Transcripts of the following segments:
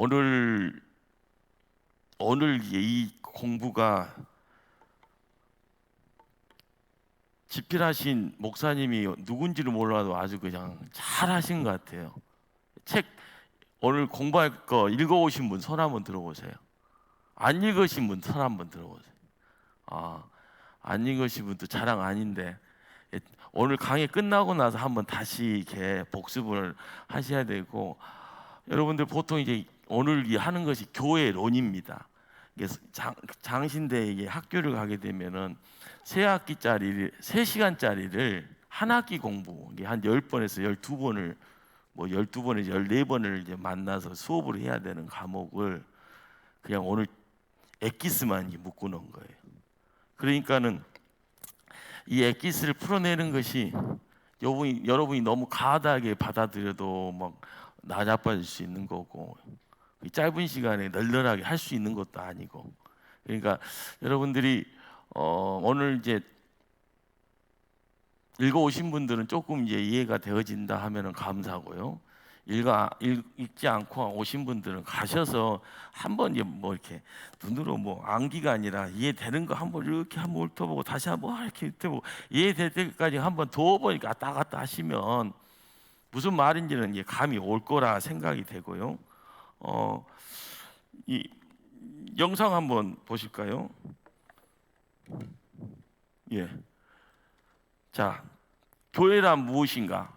오늘 이 공부가 집필하신 목사님이 누군지를 몰라도 아주 그냥 잘하신 것 같아요. 책 오늘 공부할 거 읽어오신 분 손 한번 들어보세요. 안 읽으신 분 손 한번 들어보세요. 안 읽으신 분도 자랑 아닌데 오늘 강의 끝나고 나서 한번 다시 이렇게 복습을 하셔야 되고, 여러분들 보통 이제 오늘 하는 것이 교회론입니다. 장신대에 학교를 가게 되면은 세 시간짜리를 한 학기 공부, 한 10번에서 12번을 12번에서 14번을 이제 만나서 수업을 해야 되는 과목을 그냥 오늘 엑기스만 묶어 놓은 거예요. 그러니까는 이 엑기스를 풀어내는 것이 여러분이 너무 과하게 받아들여도 막 나자빠질 수 있는 거고, 짧은 시간에 널널하게 할 수 있는 것도 아니고, 그러니까 여러분들이 오늘 이제 읽어오신 분들은 조금 이제 이해가 되어진다 하면은 감사하고요. 읽지 않고 오신 분들은 가셔서 한번 이제 뭐 이렇게 눈으로 뭐 암기가 아니라 이해되는 거 한번 이렇게 한번 훑어보고 다시 한번 이렇게 훑어보고 이해될 때까지 한번 더 보니까 왔다 갔다 하시면 무슨 말인지는 이제 감이 올 거라 생각이 되고요. 이 영상 한번 보실까요? 예. 자, 교회란 무엇인가?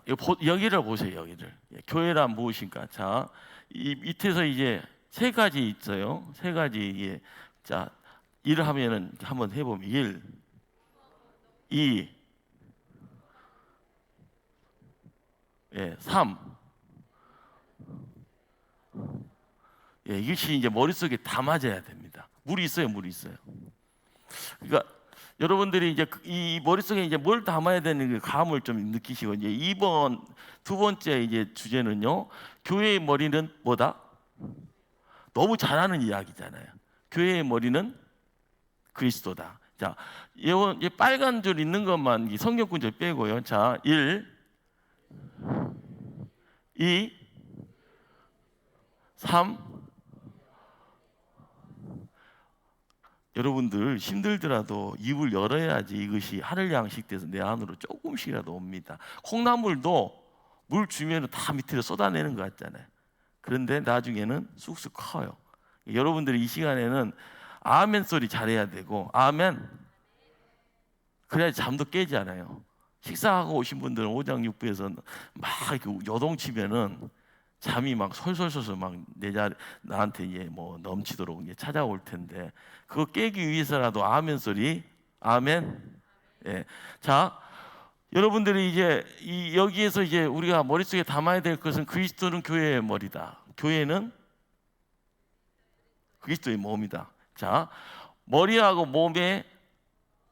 여기를 보세요. 여기를. 교회란 무엇인가? 자, 이 밑에서 이제 세 가지 있어요. 세 가지. 자, 일을 하면은 한번 해보면 1, 2, 3. 이것이 이제 머릿속에 다 맞아야 됩니다. 물이 있어요. 그러니까 여러분들이 이제 이 머릿속에 이제 뭘 담아야 되는 그 감을 좀 느끼시고, 이제 두 번째 이제 주제는요. 교회의 머리는 뭐다? 너무 잘하는 이야기잖아요. 교회의 머리는 그리스도다. 자, 이 빨간 줄 있는 것만 성경 구절 빼고요. 자, 1, 2, 3. 여러분들 힘들더라도 입을 열어야지 이것이 하늘 양식 돼서 내 안으로 조금씩이라도 옵니다. 콩나물도 물 주면 다 밑으로 쏟아내는 것 같잖아요. 그런데 나중에는 쑥쑥 커요. 여러분들이 이 시간에는 아멘 소리 잘해야 되고, 아멘. 그래야지 잠도 깨지 않아요. 식사하고 오신 분들은 오장육부에서 막 이렇게 요동치면은 잠이 막 솔솔솔솔 막 나한테 이제 뭐 넘치도록 이제 찾아올 텐데, 그거 깨기 위해서라도 아멘 소리, 아멘. 예. 자, 여러분들이 이제 여기에서 이제 우리가 머릿속에 담아야 될 것은 그리스도는 교회의 머리다. 교회는 그리스도의 몸이다. 자, 머리하고 몸에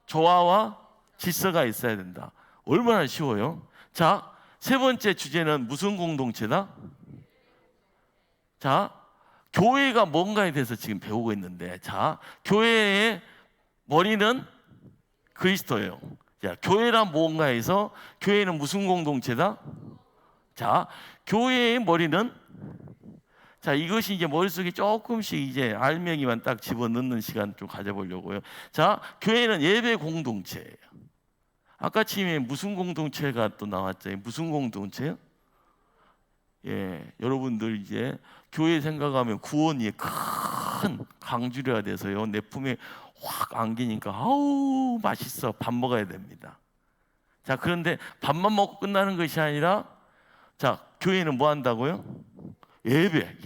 조화와 질서가 있어야 된다. 얼마나 쉬워요? 자, 세 번째 주제는 무슨 공동체다? 자, 교회가 뭔가에 대해서 지금 배우고 있는데, 자, 교회의 머리는 그리스도예요. 자, 교회란 뭔가에서 교회는 무슨 공동체다? 자, 교회의 머리는, 자, 이것이 이제 머릿속에 조금씩 이제 알맹이만 딱 집어넣는 시간 좀 가져보려고요. 자, 교회는 예배 공동체예요. 아까 침에 무슨 공동체가 또 나왔죠? 무슨 공동체요? 여러분들 이제 교회 생각하면 구원이 큰 강주려야 돼서요. 내 품에 확 안기니까 아우 맛있어, 밥 먹어야 됩니다. 자, 그런데 밥만 먹고 끝나는 것이 아니라, 자, 교회는 뭐 한다고요? 예배.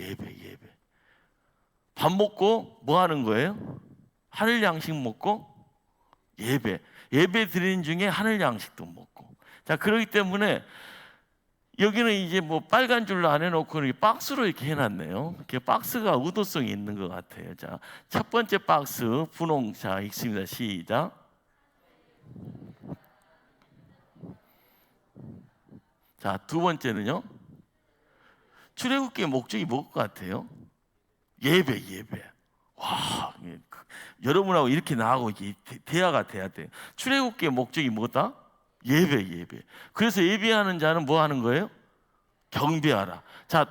밥 먹고 뭐 하는 거예요? 하늘 양식 먹고 예배 드리는 중에 하늘 양식도 먹고. 자, 그렇기 때문에 여기는 이제 뭐 빨간 줄로 안 해놓고 이렇게 박스로 이렇게 해놨네요. 이렇게 박스가 의도성이 있는 것 같아요. 자, 첫 번째 박스 분홍. 자, 읽습니다. 시작. 자, 두 번째는요. 출애굽기의 목적이 뭘 것 같아요? 예배. 와, 여러분하고 이렇게 나하고 이렇게 대화가 돼야 돼요. 출애굽기의 목적이 뭐다? 예배. 그래서 예배하는 자는 뭐 하는 거예요? 경배하라. 자,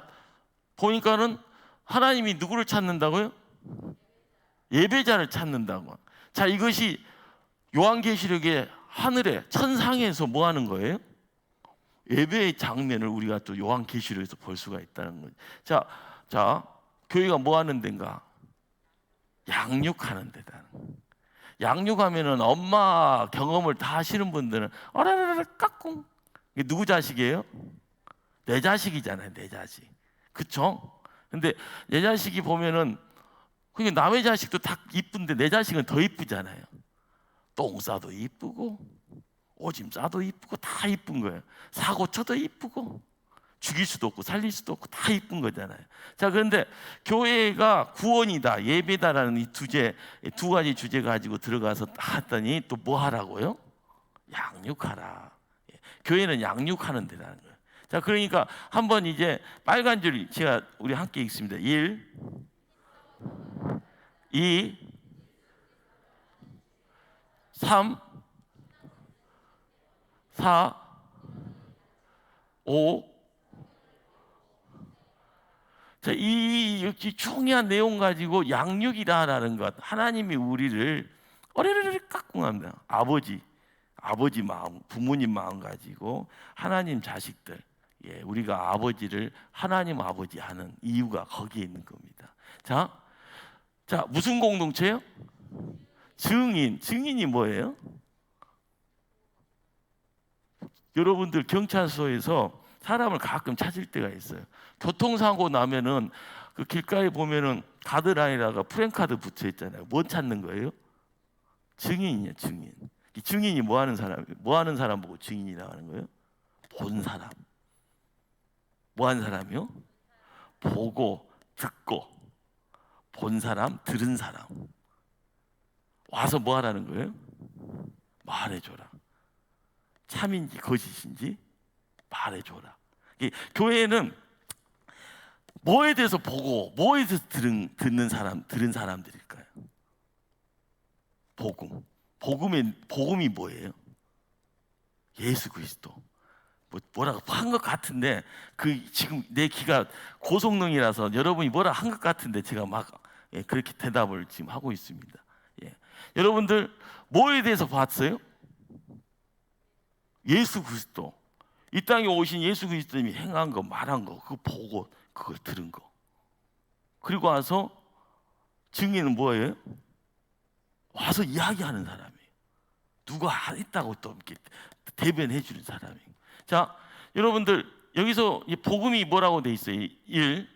보니까는 하나님이 누구를 찾는다고요? 예배자를 찾는다고. 자, 이것이 요한계시록의 하늘에 천상에서 뭐 하는 거예요? 예배의 장면을 우리가 또 요한계시록에서 볼 수가 있다는 거죠. 자, 교회가 뭐 하는 데인가? 양육하는 데다. 양육하면은 엄마 경험을 다 하시는 분들은 어라라라 까꿍. 이게 누구 자식이에요? 내 자식이잖아요, 내 자식. 그쵸? 근데 내 자식이 보면은 그게 남의 자식도 다 이쁜데 내 자식은 더 이쁘잖아요. 똥 싸도 이쁘고 오줌 싸도 이쁘고 다 이쁜 거예요. 사고 쳐도 이쁘고 죽일 수도 없고 살릴 수도 없고 다 이쁜 거잖아요. 자, 그런데 교회가 구원이다, 예배다라는 이 두 가지 주제 가지고 들어가서 했더니 또 뭐 하라고요? 양육하라. 교회는 양육하는 데라는 거예요. 자, 그러니까 한번 이제 빨간 줄 제가 우리 함께 읽습니다. 1, 2, 3, 4, 5. 자, 이 중요한 내용 가지고 양육이다라는 것. 하나님이 우리를 어레레레 깍꿍합니다. 아버지 마음, 부모님 마음 가지고 하나님 자식들, 우리가 아버지를 하나님 아버지 하는 이유가 거기에 있는 겁니다. 자, 무슨 공동체요? 증인이 뭐예요? 여러분들 경찰서에서 사람을 가끔 찾을 때가 있어요. 교통사고 나면은 그 길가에 보면은 가드라인에다가 프랜카드 붙여 있잖아요. 뭐 찾는 거예요? 증인이에요, 증인. 이 증인이 뭐 하는 사람 보고 증인이라고 하는 거예요? 본 사람. 뭐 하는 사람이요? 보고 듣고 본 사람, 들은 사람. 와서 뭐 하라는 거예요? 말해줘라. 참인지 거짓인지 말해줘라. 교회는 뭐에 대해서 보고 뭐에 대해서 들은 사람들일까요? 복음이 뭐예요? 예수 그리스도. 뭐라고 한 것 같은데 지금 내 귀가 고성능이라서 여러분이 뭐라 한 것 같은데 제가 막 그렇게 대답을 지금 하고 있습니다. 여러분들 뭐에 대해서 봤어요? 예수 그리스도. 이 땅에 오신 예수 그리스도님이 행한 거, 말한 거, 그거 보고 그걸 들은 거. 그리고 와서 증인은 뭐예요? 와서 이야기하는 사람이에요. 누가 했다고 또 이렇게 대변해 주는 사람이에요. 자, 여러분들 여기서 이 복음이 뭐라고 돼 있어요? 1,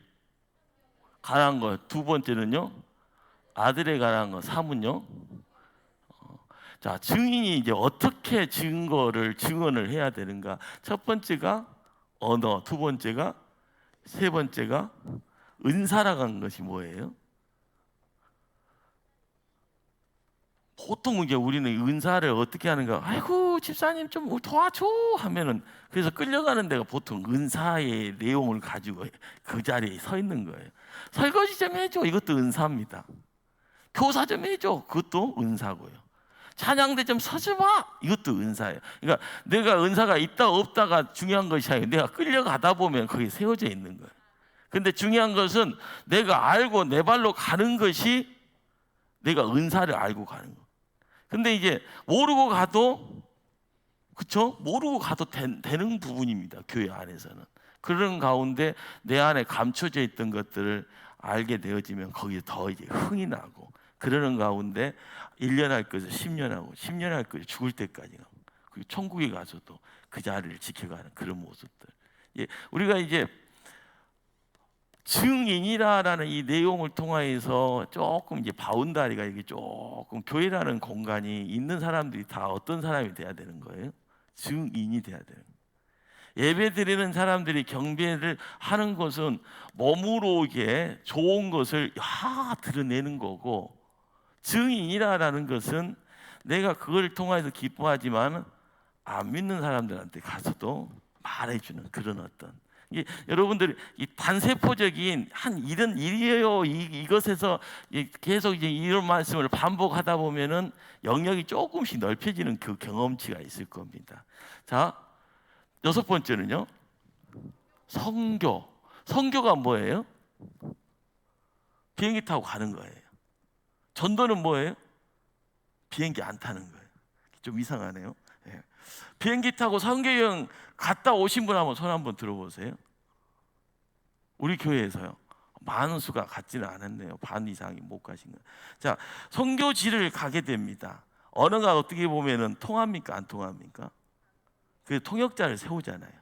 가난 거. 두 번째는요, 아들에 관한 거. 3은요. 자, 증인이 이제 어떻게 증언을 해야 되는가? 첫 번째가 언어, 두 번째가, 세 번째가 은사라고 하는 것이 뭐예요? 보통 이제 우리는 은사를 어떻게 하는가? 아이고 집사님 좀 도와줘 하면은, 그래서 끌려가는 데가 보통 은사의 내용을 가지고 그 자리에 서 있는 거예요. 설거지 좀 해줘, 이것도 은사입니다. 교사 좀 해줘, 그것도 은사고요. 찬양대 좀 서줘봐, 이것도 은사예요. 그러니까 내가 은사가 있다 없다가 중요한 것이 아니고 내가 끌려가다 보면 거기 세워져 있는 거예요. 근데 중요한 것은 내가 알고 내 발로 가는 것이 내가 은사를 알고 가는 거. 근데 이제 모르고 가도, 그렇죠? 모르고 가도 되는 부분입니다. 교회 안에서는. 그런 가운데 내 안에 감춰져 있던 것들을 알게 되어지면 거기에 더 이제 흥이 나고, 그러는 가운데 1년 할 것을 10년 하고 10년 할 것을 죽을 때까지 하고, 그리고 천국에 가서도 그 자리를 지켜가는 그런 모습들. 우리가 이제 증인이라는 이 내용을 통해서 조금 이제 바운다리가 이게 조금, 교회라는 공간이 있는 사람들이 다 어떤 사람이 돼야 되는 거예요? 증인이 돼야 되는 거예요. 예배 드리는 사람들이 경배를 하는 것은 몸으로 이게 좋은 것을 드러내는 거고, 증인이라는 것은 내가 그걸 통해서 기뻐하지만 안 믿는 사람들한테 가서도 말해주는 그런 어떤, 여러분들 이 반세포적인 한 이런 일이에요, 이것에서 계속 이제 이런 말씀을 반복하다 보면은 영역이 조금씩 넓혀지는 그 경험치가 있을 겁니다. 자, 6번째는요, 성교가 뭐예요? 비행기 타고 가는 거예요. 전도는 뭐예요? 비행기 안 타는 거예요. 좀 이상하네요. 예. 비행기 타고 선교여행 갔다 오신 분 한번 손 한번 들어보세요. 우리 교회에서요. 많은 수가 같지는 않았네요. 반 이상이 못 가신 거예요. 자, 선교지를 가게 됩니다. 언어가 어떻게 보면은 통합니까? 안 통합니까? 그 통역자를 세우잖아요.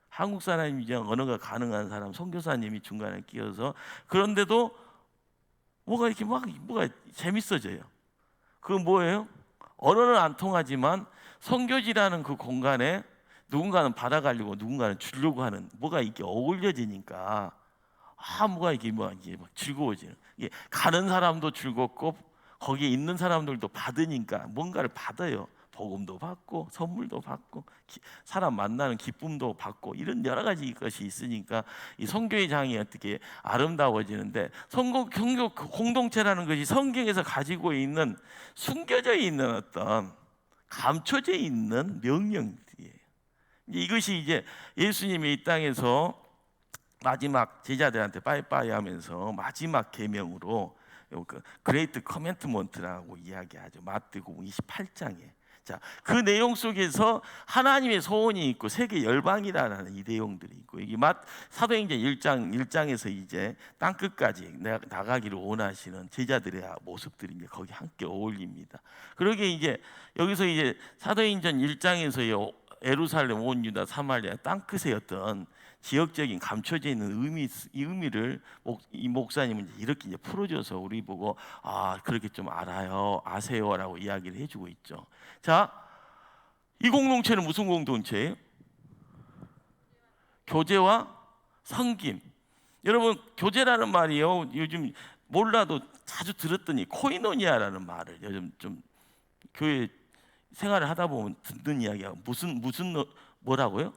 한국 사람이지 언어가 가능한 사람, 선교사님이 중간에 끼어서, 그런데도 뭐가 이렇게 뭐가 재밌어져요. 그건 뭐예요? 언어는 안 통하지만 선교지라는 그 공간에 누군가는 받아가려고 누군가는 주려고 하는 뭐가 이렇게 어울려지니까 뭐가 이게 막 즐거워지는, 이게 가는 사람도 즐겁고 거기에 있는 사람들도 받으니까 뭔가를 받아요. 복음도 받고 선물도 받고 사람 만나는 기쁨도 받고 이런 여러 가지 것이 있으니까 이 선교의 장이 어떻게 아름다워지는데, 선교 공동체라는 것이 성경에서 가지고 있는 숨겨져 있는 어떤 감춰져 있는 명령들이에요. 이것이 이제 예수님이 이 땅에서 마지막 제자들한테 빠이빠이 하면서 마지막 계명으로 그 그레이트 커맨트먼트라고 이야기하죠. 마태복음 28장에. 자, 그 내용 속에서 하나님의 소원이 있고 세계 열방이라는 이 내용들이 있고, 이게 사도행전 1장에서 이제 땅 끝까지 나가기를 원하시는 제자들의 모습들이 이제 거기 함께 어울립니다. 그러게 이제 여기서 이제 사도행전 1장에서 예루살렘, 온 유다, 사마리아 땅 끝의 어떤 지역적인 감춰져 있는 이 의미를 이 목사님은 이렇게 이제 풀어줘서 우리 보고 그렇게 좀 아세요라고 이야기를 해주고 있죠. 자, 이 공동체는 무슨 공동체예요? 교제와 섬김. 여러분, 교제라는 말이요, 요즘 몰라도 자주 들었더니 코이노니아라는 말을 요즘 좀 교회 생활을 하다 보면 듣는 이야기가 무슨 뭐라고요?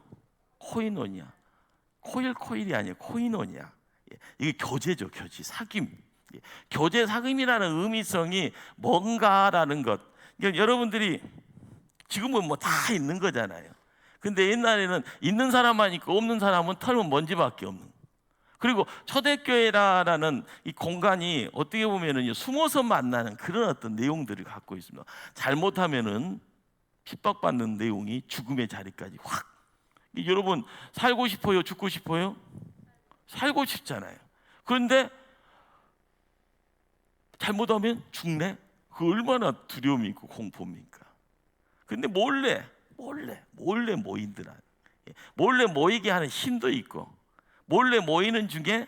코이노니아. 코일이 아니에요. 코이노니아. 이게 교제죠. 교제, 사귐. 교제, 사귐이라는 의미성이 뭔가라는 것. 그러니까 여러분들이 지금은 뭐 다 있는 거잖아요. 근데 옛날에는 있는 사람만 있고 없는 사람은 털면 먼지밖에 없는. 그리고 초대교회라는 이 공간이 어떻게 보면은 숨어서 만나는 그런 어떤 내용들을 갖고 있습니다. 잘못하면은 핍박받는 내용이 죽음의 자리까지 확. 여러분, 살고 싶어요? 죽고 싶어요? 살고 싶잖아요. 그런데 잘못하면 죽네? 그 얼마나 두려움이 있고 공포입니까? 근데 몰래 모인들, 몰래 모이게 하는 힘도 있고, 몰래 모이는 중에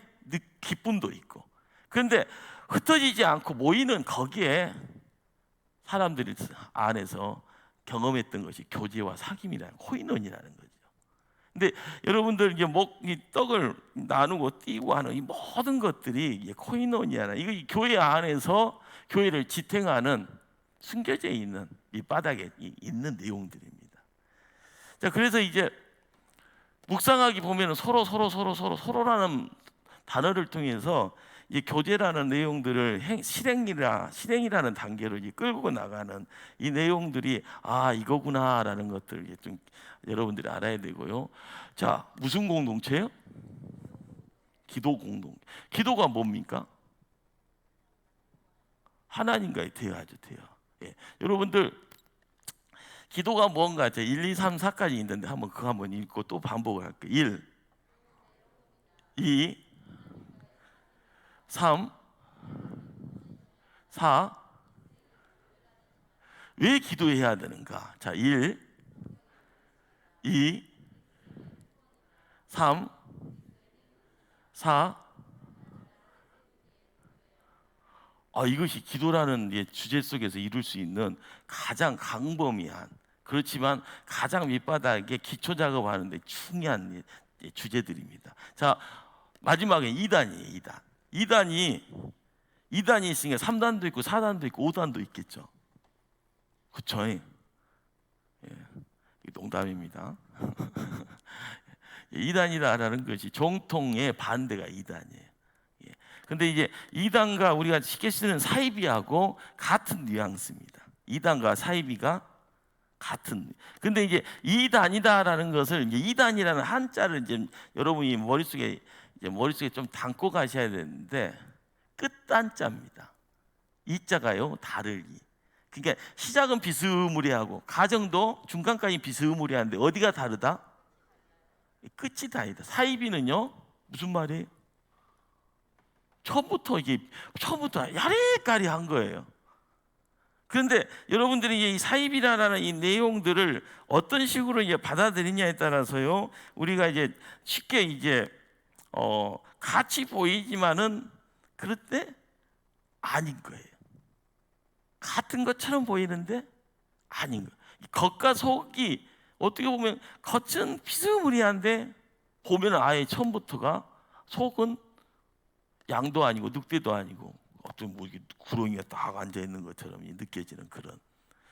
기쁨도 있고. 그런데 흩어지지 않고 모이는 거기에 사람들이 안에서 경험했던 것이 교제와 사귐이라는, 코이논이라는 거죠. 근데 여러분들 이제 이 떡을 나누고 띄고 하는 이 모든 것들이 이게 코이노니아나, 이거 교회 안에서 교회를 지탱하는 숨겨져 있는 이 바닥에 있는 내용들입니다. 자, 그래서 이제 묵상하기 보면은 서로라는 단어를 통해서 이 교제라는 내용들을 실행이라는 단계로 이제 끌고 나가는 이 내용들이 이거구나라는 것들을 좀 여러분들이 알아야 되고요. 자, 무슨 공동체요? 기도 공동. 기도가 뭡니까? 하나님과의 대화죠, 대화. 예. 여러분들 기도가 뭔가 1, 2, 3, 4까지 있는데 그거 한번 읽고 또 반복을 할게요. 1, 2, 3, 4. 왜 기도해야 되는가? 자, 1, 2, 3, 4. 이것이 기도라는 주제 속에서 이룰 수 있는 가장 광범위한, 그렇지만 가장 밑바닥에 기초 작업하는데 중요한 주제들입니다. 자, 마지막에 2단이에요. 2단이 있으니까 3단도 있고 4단도 있고 5단도 있겠죠. 그렇죠? 예. 농담입니다. 2단이라는 것이 정통의 반대가 2단이에요. 근데 이제 2단과 우리가 쉽게 쓰는 사이비하고 같은 뉘앙스입니다. 2단과 사이비가 같은. 근데 이제 2단이다라는 것을, 이제 2단이라는 한자를 이제 여러분이 머릿속에 좀 담고 가셔야 되는데, 끝단자입니다. 이자가요 다르기. 그러니까 시작은 비스무리하고 가정도 중간까지 비스무리한데 어디가 다르다? 끝이 다르다. 사이비는요 무슨 말이에요? 처음부터 야리까리한 거예요. 그런데 여러분들이 이 사이비라는 이 내용들을 어떤 식으로 이제 받아들이냐에 따라서요 우리가 이제 쉽게 이제 같이 보이지만은 그럴 때 아닌 거예요. 같은 것처럼 보이는데 아닌 거예요. 겉과 속이 어떻게 보면 겉은 비스무리한데 보면 아예 처음부터가 속은 양도 아니고 늑대도 아니고 어떤 뭐 구렁이가 딱 앉아 있는 것처럼 느껴지는 그런.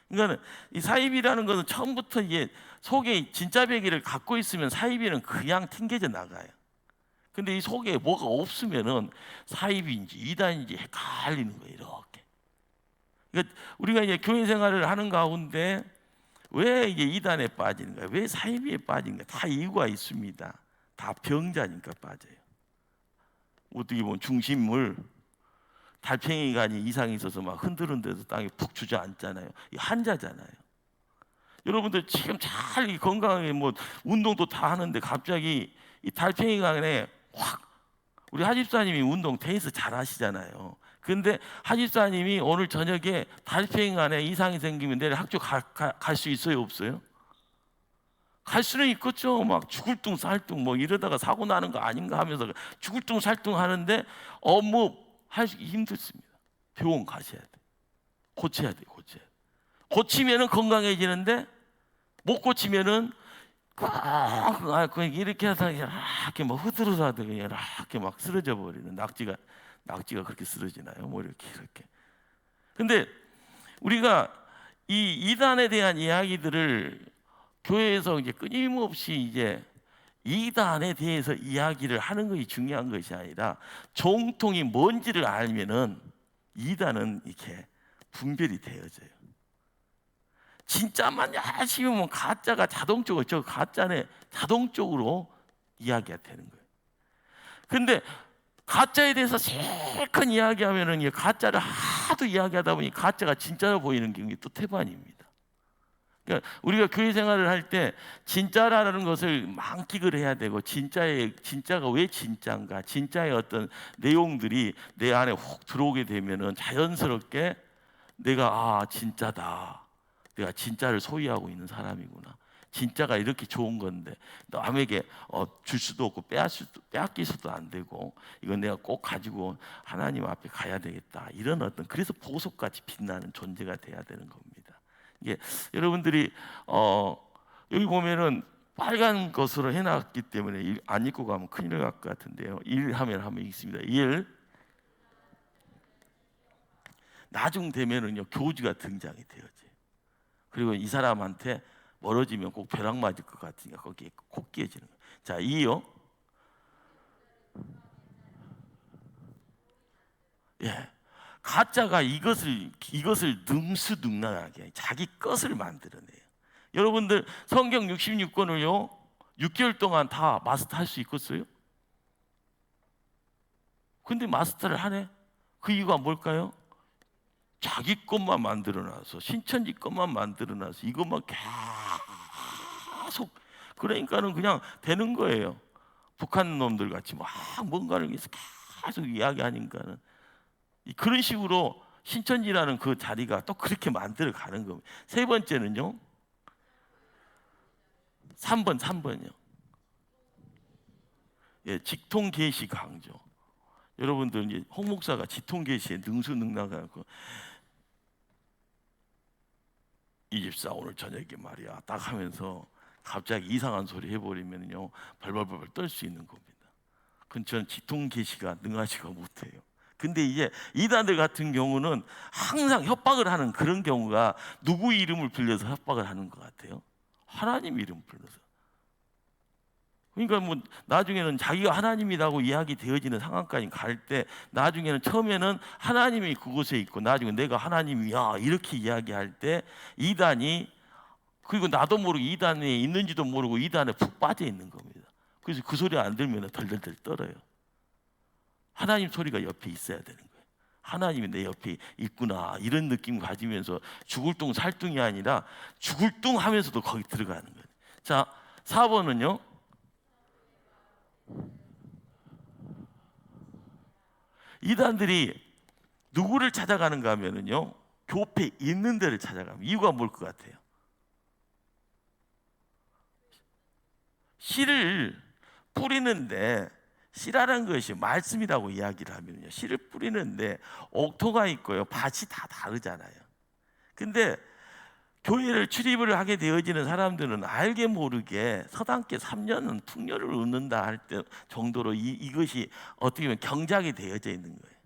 그러니까 이 사이비라는 것은 처음부터 이게 속에 진짜 배기를 갖고 있으면 사이비는 그냥 튕겨져 나가요. 근데 이 속에 뭐가 없으면은 사이비인지 이단인지 헷갈리는 거예요. 이렇게. 그러니까 우리가 이제 교회 생활을 하는 가운데 왜 이게 이단에 빠지는가, 왜 사이비에 빠지는가, 다 이유가 있습니다. 다 병자니까 빠져요. 어떻게 보면 중심을 달팽이가 아닌 이상이 있어서 막 흔들흔들해서 땅에 푹 주저앉잖아요. 이 한자잖아요. 여러분들 지금 잘 건강하게 뭐 운동도 다 하는데 갑자기 이 달팽이가 안에 확, 우리 하집사님이 운동 테니스 잘 하시잖아요. 근데 하집사님이 오늘 저녁에 달팽이 안에 이상이 생기면 내일 학교 갈 수 있어요, 없어요? 갈 수는 있겠죠. 막 죽을 둥 살둥 뭐 이러다가 사고 나는 거 아닌가 하면서 죽을 둥 살둥 하는데 하기 힘들습니다. 병원 가셔야 돼. 고쳐야 돼. 고치면은 건강해지는데 못 고치면은 이렇게 하다가 이렇게 막 흐드러져도 이렇게 막 쓰러져 버리는 낙지가 그렇게 쓰러지나요? 뭐 이렇게. 근데 우리가 이 이단에 대한 이야기들을 교회에서 이제 끊임없이 이제 이단에 대해서 이야기를 하는 것이 중요한 것이 아니라 정통이 뭔지를 알면은 이단은 이렇게 분별이 되어져요. 진짜만 열심히 보면 가짜가 자동적으로 자동적으로 이야기가 되는 거예요. 근데 가짜에 대해서 실컷 이야기하면은 가짜를 하도 이야기하다 보니 가짜가 진짜로 보이는 경우가 또 태반입니다. 그러니까 우리가 교회 생활을 할 때 진짜라는 것을 만끽을 해야 되고 진짜가 왜 진짜인가, 진짜의 어떤 내용들이 내 안에 훅 들어오게 되면은 자연스럽게 내가 진짜다, 내가 진짜를 소유하고 있는 사람이구나, 진짜가 이렇게 좋은 건데 남에게 줄 수도 없고 빼앗길 수도 안 되고 이건 내가 꼭 가지고 하나님 앞에 가야 되겠다, 이런 어떤, 그래서 보석같이 빛나는 존재가 돼야 되는 겁니다. 이게 여러분들이 여기 보면은 빨간 것으로 해놨기 때문에 안 읽고 가면 큰일 날 것 같은데요. 일 하면 있습니다. 일 나중 되면은요 교주가 등장이 되어져요. 그리고 이 사람한테 멀어지면 꼭 벼락 맞을 것 같으니까 거기에 꼭 끼어지는 거예요. 자, 이요. 예. 가짜가 이것을 능수능란하게 자기 것을 만들어내요. 여러분들 성경 66권을요 6개월 동안 다 마스터할 수 있겠어요? 근데 마스터를 하네. 그 이유가 뭘까요? 자기 것만 만들어놔서, 신천지 것만 만들어놔서 이것만 계속, 그러니까는 그냥 되는 거예요. 북한 놈들 같이 막 뭔가를 계속 이야기하니까는 그런 식으로 신천지라는 그 자리가 또 그렇게 만들어 가는 겁니다. 세 번째는요, 3번요. 예, 직통 계시 강조. 여러분들 이제 홍 목사가 직통 계시에 능수능란하고, 이 집사 오늘 저녁에 말이야 딱 하면서 갑자기 이상한 소리 해버리면요 벌벌벌 떨 수 있는 겁니다. 그건 저는 직통 계시가 능하지가 못해요. 근데 이제 이단들 같은 경우는 항상 협박을 하는 그런 경우가, 누구 이름을 빌려서 협박을 하는 것 같아요? 하나님 이름 불러서. 그러니까 뭐 나중에는 자기가 하나님이라고 이야기 되어지는 상황까지 갈 때, 나중에는 처음에는 하나님이 그곳에 있고 나중에 내가 하나님이야 이렇게 이야기할 때 이단이, 그리고 나도 모르고 이단에 있는지도 모르고 이단에 푹 빠져 있는 겁니다. 그래서 그 소리 안 들면 덜덜덜 떨어요. 하나님 소리가 옆에 있어야 되는 거예요. 하나님이 내 옆에 있구나 이런 느낌 가지면서 죽을 둥 살 둥이 아니라 죽을 둥 하면서도 거기 들어가는 거예요. 자, 4번은요. 이단들이 누구를 찾아가는가 하면은요, 교회 있는 데를 찾아가면 이유가 뭘 것 같아요? 씨를 뿌리는데, 씨라는 것이 말씀이라고 이야기를 하면요, 씨를 뿌리는데 옥토가 있고요, 밭이 다 다르잖아요. 근데 교회를 출입을 하게 되어지는 사람들은 알게 모르게 서당계 3년은 풍요를 얻는다 할 때 정도로 이것이 어떻게 보면 경작이 되어져 있는 거예요.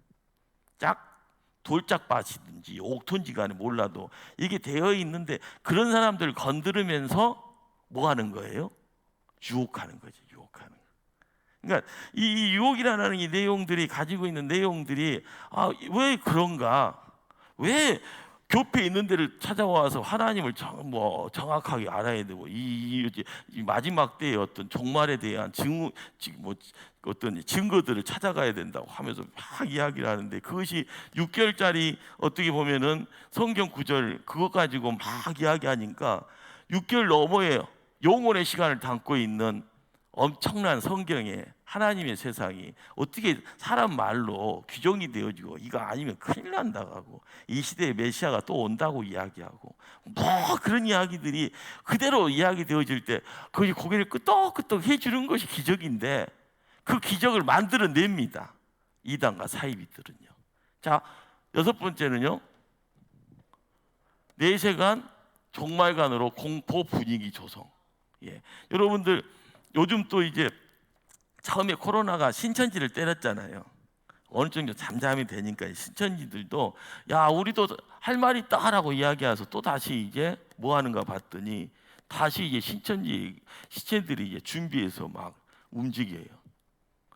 돌짝밭이든지 옥토인지 간에 몰라도 이게 되어 있는데, 그런 사람들을 건드리면서 뭐 하는 거예요? 유혹하는 거죠. 유혹하는 거. 그러니까 이 유혹이라는 이 내용들이 가지고 있는 내용들이, 왜 그런가? 왜 교회에 있는 데를 찾아와서 하나님을 정확하게 알아야 되고, 이 마지막 때의 어떤 종말에 대한 어떤 증거들을 찾아가야 된다고 하면서 막 이야기를 하는데, 그것이 6개월짜리 어떻게 보면은 성경 구절 그것 가지고 막 이야기하니까 6개월 너머에 영혼의 시간을 담고 있는 엄청난 성경에 하나님의 세상이 어떻게 사람 말로 규정이 되어지고, 이거 아니면 큰일 난다고, 이 시대에 메시아가 또 온다고 이야기하고, 그런 이야기들이 그대로 이야기 되어질 때 거기 고개를 끄덕끄덕 해주는 것이 기적인데, 그 기적을 만들어냅니다, 이단과 사이비들은요. 자, 6번째는요, 내세간 종말간으로 공포 분위기 조성. 여러분들 요즘 또 이제 처음에 코로나가 신천지를 때렸잖아요. 어느 정도 잠잠이 되니까 신천지들도 야, 우리도 할 말 있다라고 이야기해서 또 다시 이제 뭐 하는가 봤더니 다시 이제 시체들이 이제 준비해서 막 움직여요.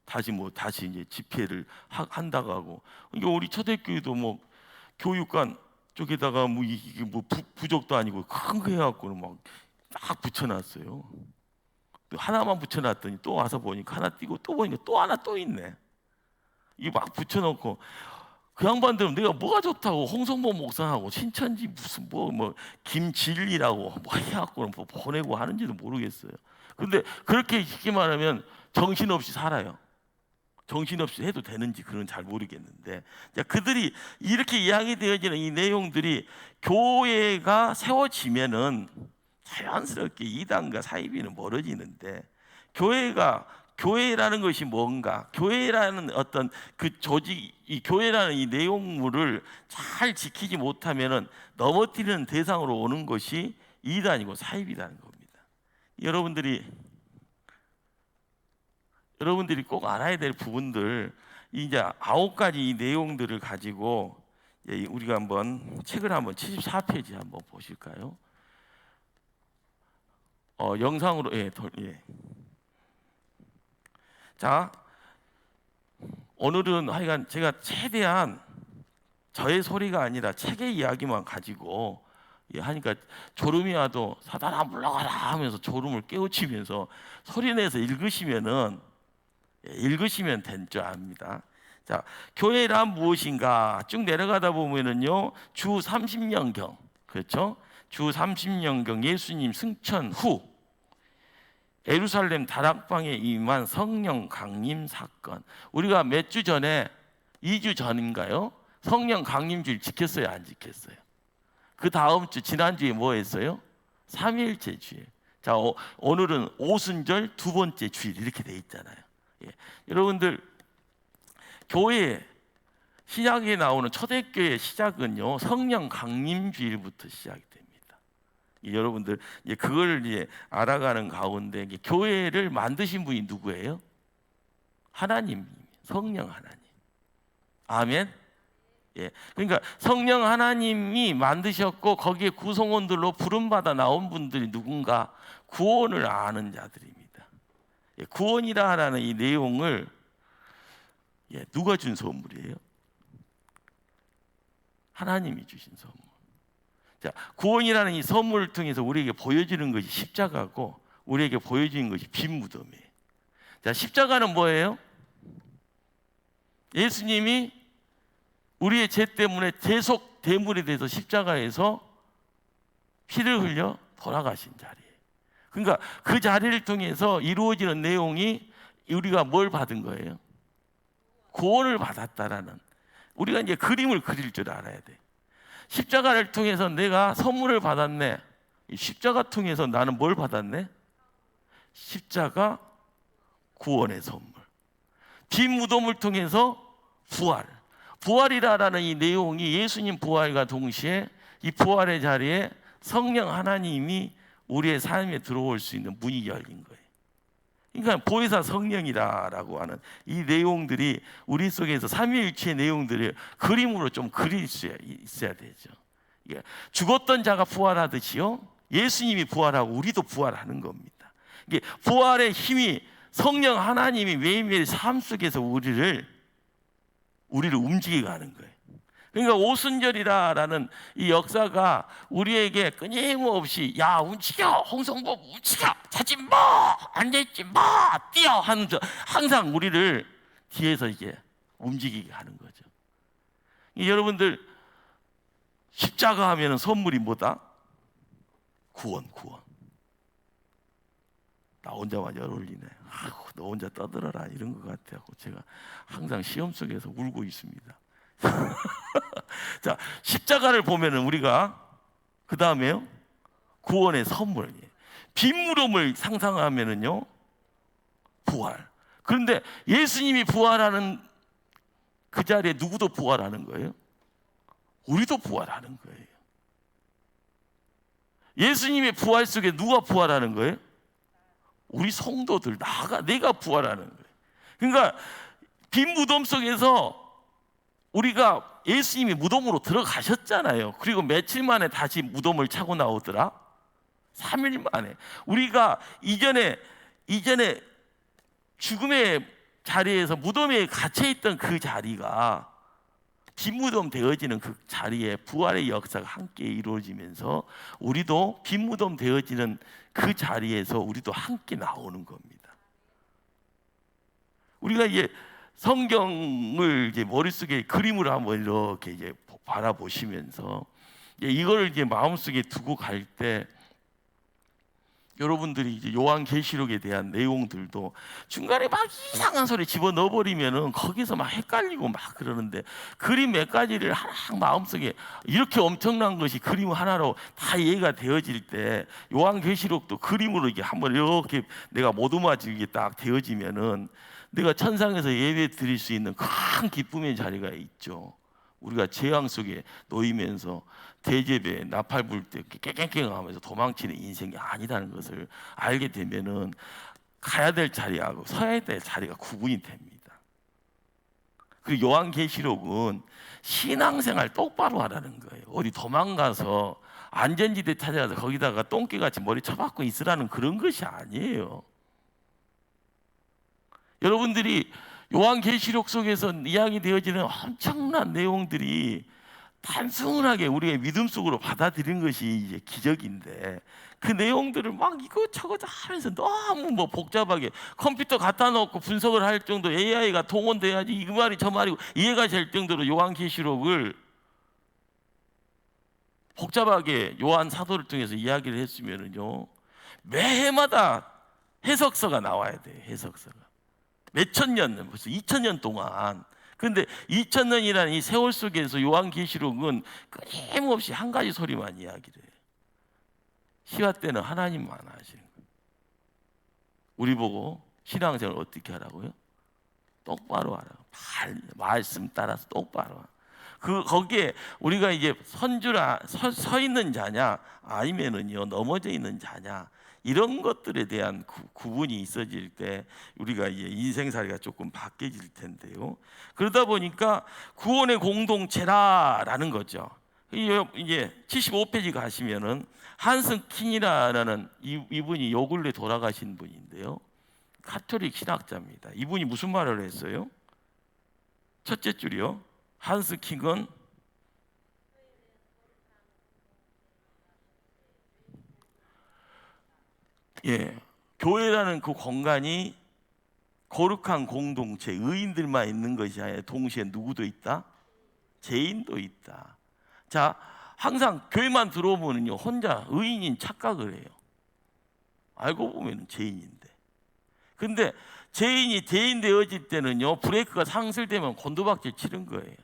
다시 이제 집회를 한다고 하고. 그러니까 우리 초대교회도 뭐 교육관 쪽에다가 이게 부족도 아니고 큰 거 해갖고는 막 딱 붙여놨어요. 하나만 붙여놨더니 또 와서 보니까 하나 띄고 또 보니까 또 하나 또 있네. 이게 막 붙여놓고, 그 양반들은 내가 뭐가 좋다고 홍성보 목사하고 신천지 무슨 김진리라고 해갖고 보내고 하는지도 모르겠어요. 근데 그렇게 쉽게 말하면 정신없이 살아요. 정신없이 해도 되는지 그건 잘 모르겠는데, 그들이 이렇게 이야기되어지는 이 내용들이 교회가 세워지면은 자연스럽게 이단과 사이비는 멀어지는데, 교회라는 것이 뭔가, 교회라는 어떤 그 조직, 이 교회라는 이 내용물을 잘 지키지 못하면은 넘어뜨리는 대상으로 오는 것이 이단이고 사이비라는 겁니다. 여러분들이 꼭 알아야 될 부분들, 이제 9가지 이 내용들을 가지고 우리가 한번 책을 한번 74페이지 한번 보실까요? 영상으로 자, 오늘은 하여간 제가 최대한 저의 소리가 아니라 책의 이야기만 가지고 하니까 졸음이 와도 사단아 물러가라 하면서 졸음을 깨우치면서 소리내서 읽으시면 된 줄 압니다. 자, 교회란 무엇인가 쭉 내려가다 보면은요, 주 30년경, 그렇죠? 주 30년경 예수님 승천 후 예루살렘 다락방에 임한 성령 강림 사건. 우리가 몇 주 전에, 2주 전인가요? 성령 강림주일 지켰어요, 안 지켰어요? 그 다음 주, 지난주에 뭐 했어요? 삼위일체 주일. 자, 오늘은 오순절 2번째 주일 이렇게 돼 있잖아요. 여러분들, 교회 신약에 나오는 초대교회 시작은요, 성령 강림주일부터 시작이 됩니다. 여러분들 그걸 이제 알아가는 가운데 교회를 만드신 분이 누구예요? 하나님, 성령 하나님. 아멘. 그러니까 성령 하나님이 만드셨고, 거기에 구성원들로 부름받아 나온 분들이 누군가? 구원을 아는 자들입니다. 구원이라 하는 이 내용을 누가 준 선물이에요? 하나님이 주신 선물. 자, 구원이라는 이 선물을 통해서 우리에게 보여지는 것이 십자가고, 우리에게 보여지는 것이 빈 무덤이에요. 자, 십자가는 뭐예요? 예수님이 우리의 죄 때문에 대속 대물이 돼서 십자가에서 피를 흘려 돌아가신 자리예요. 그러니까 그 자리를 통해서 이루어지는 내용이 우리가 뭘 받은 거예요? 구원을 받았다라는, 우리가 이제 그림을 그릴 줄 알아야 돼. 십자가를 통해서 내가 선물을 받았네. 십자가 통해서 나는 뭘 받았네? 십자가 구원의 선물. 빈 무덤을 통해서 부활. 부활이라는 이 내용이 예수님 부활과 동시에 이 부활의 자리에 성령 하나님이 우리의 삶에 들어올 수 있는 문이 열린 거예요. 그러니까 보혜사 성령이라고 하는 이 내용들이 우리 속에서 삼위일체의 내용들을 그림으로 좀 그릴 수 있어야 되죠. 죽었던 자가 부활하듯이요, 예수님이 부활하고 우리도 부활하는 겁니다. 이게 부활의 힘이 성령 하나님이 매일매일 삶 속에서 우리를 움직이게 하는 거예요. 그러니까 오순절이라는 이 역사가 우리에게 끊임없이 야 움직여, 홍성복 움직여, 자지 마, 앉아있지 마, 뛰어 하면서 항상 우리를 뒤에서 이게 움직이게 하는 거죠. 여러분들 십자가 하면 선물이 뭐다? 구원. 나 혼자만 열 올리네. 너 혼자 떠들어라 이런 것 같아요. 제가 항상 시험 속에서 울고 있습니다. 자, 십자가를 보면은 우리가 그 다음에요, 구원의 선물, 빈 무덤을 상상하면은요, 부활. 그런데 예수님이 부활하는 그 자리에 누구도 부활하는 거예요? 우리도 부활하는 거예요. 예수님의 부활 속에 누가 부활하는 거예요? 우리 성도들, 내가 부활하는 거예요. 그러니까 빈 무덤 속에서 우리가 예수님이 무덤으로 들어가셨잖아요. 그리고 며칠 만에 다시 무덤을 차고 나오더라? 3일 만에. 우리가 이전에 죽음의 자리에서 무덤에 갇혀있던 그 자리가 빈 무덤 되어지는 그 자리에 부활의 역사가 함께 이루어지면서 우리도 빈 무덤 되어지는 그 자리에서 우리도 함께 나오는 겁니다. 우리가 이제 성경을 이제 머릿속에 그림으로 한번 이렇게 이제 바라보시면서 이걸 이제 마음속에 두고 갈 때 여러분들이 이제 요한계시록에 대한 내용들도 중간에 막 이상한 소리 집어넣어 버리면은 거기서 막 헷갈리고 막 그러는데, 그림 몇 가지를 하나 마음속에 이렇게 엄청난 것이 그림 하나로 다 이해가 되어질 때, 요한계시록도 그림으로 이게 한번 이렇게 내가 모두마지게 딱 되어지면은 내가 천상에서 예배 드릴 수 있는 큰 기쁨의 자리가 있죠. 우리가 재앙 속에 놓이면서 대접에 나팔 불 때 깨갱깨갱하면서 도망치는 인생이 아니라는 것을 알게 되면은 가야 될 자리하고 서야 될 자리가 구분이 됩니다. 그리고 요한계시록은 신앙생활 똑바로 하라는 거예요. 어디 도망가서 안전지대 찾아가서 거기다가 똥개같이 머리 쳐박고 있으라는 그런 것이 아니에요. 여러분들이 요한계시록 속에서 이야기되어지는 엄청난 내용들이 단순하게 우리의 믿음 속으로 받아들이는 것이 이제 기적인데, 그 내용들을 막 이것저것 하면서 너무 뭐 복잡하게 컴퓨터 갖다 놓고 분석을 할 정도 AI가 동원돼야지 이 말이 저 말이고 이해가 될 정도로 요한계시록을 복잡하게 요한 사도를 통해서 이야기를 했으면은요, 매해마다 해석서가 나와야 돼요. 해석서가 몇천 년, 벌써 2000년 동안. 그런데 2000년이라는 이 세월 속에서 요한계시록은 끊임없이 한 가지 소리만 이야기를 해요. 시화 때는 하나님만 하시는 거예요. 우리 보고 신앙생활 어떻게 하라고요? 똑바로 하라고. 말씀 따라서 똑바로 하라고. 거기에 우리가 이제 선주라 서 있는 자냐 아니면은요 넘어져 있는 자냐, 이런 것들에 대한 구분이 있어질 때 우리가 이제 인생살이가 조금 바뀌어질 텐데요. 그러다 보니까 구원의 공동체라는 거죠. 이제 75페이지 가시면은 한슨 킹이라는 이분이 요 근래 돌아가신 분인데요, 가톨릭 신학자입니다. 이분이 무슨 말을 했어요? 첫째 줄이요. 한스 킹은 교회라는 그 공간이 거룩한 공동체, 의인들만 있는 것이 아니라 동시에 누구도 있다? 죄인도 있다. 자, 항상 교회만 들어오면요 혼자 의인인 착각을 해요. 알고 보면 죄인인데. 근데 죄인이 죄인 되어질 때는요 브레이크가 상실되면 곤두박질 치는 거예요.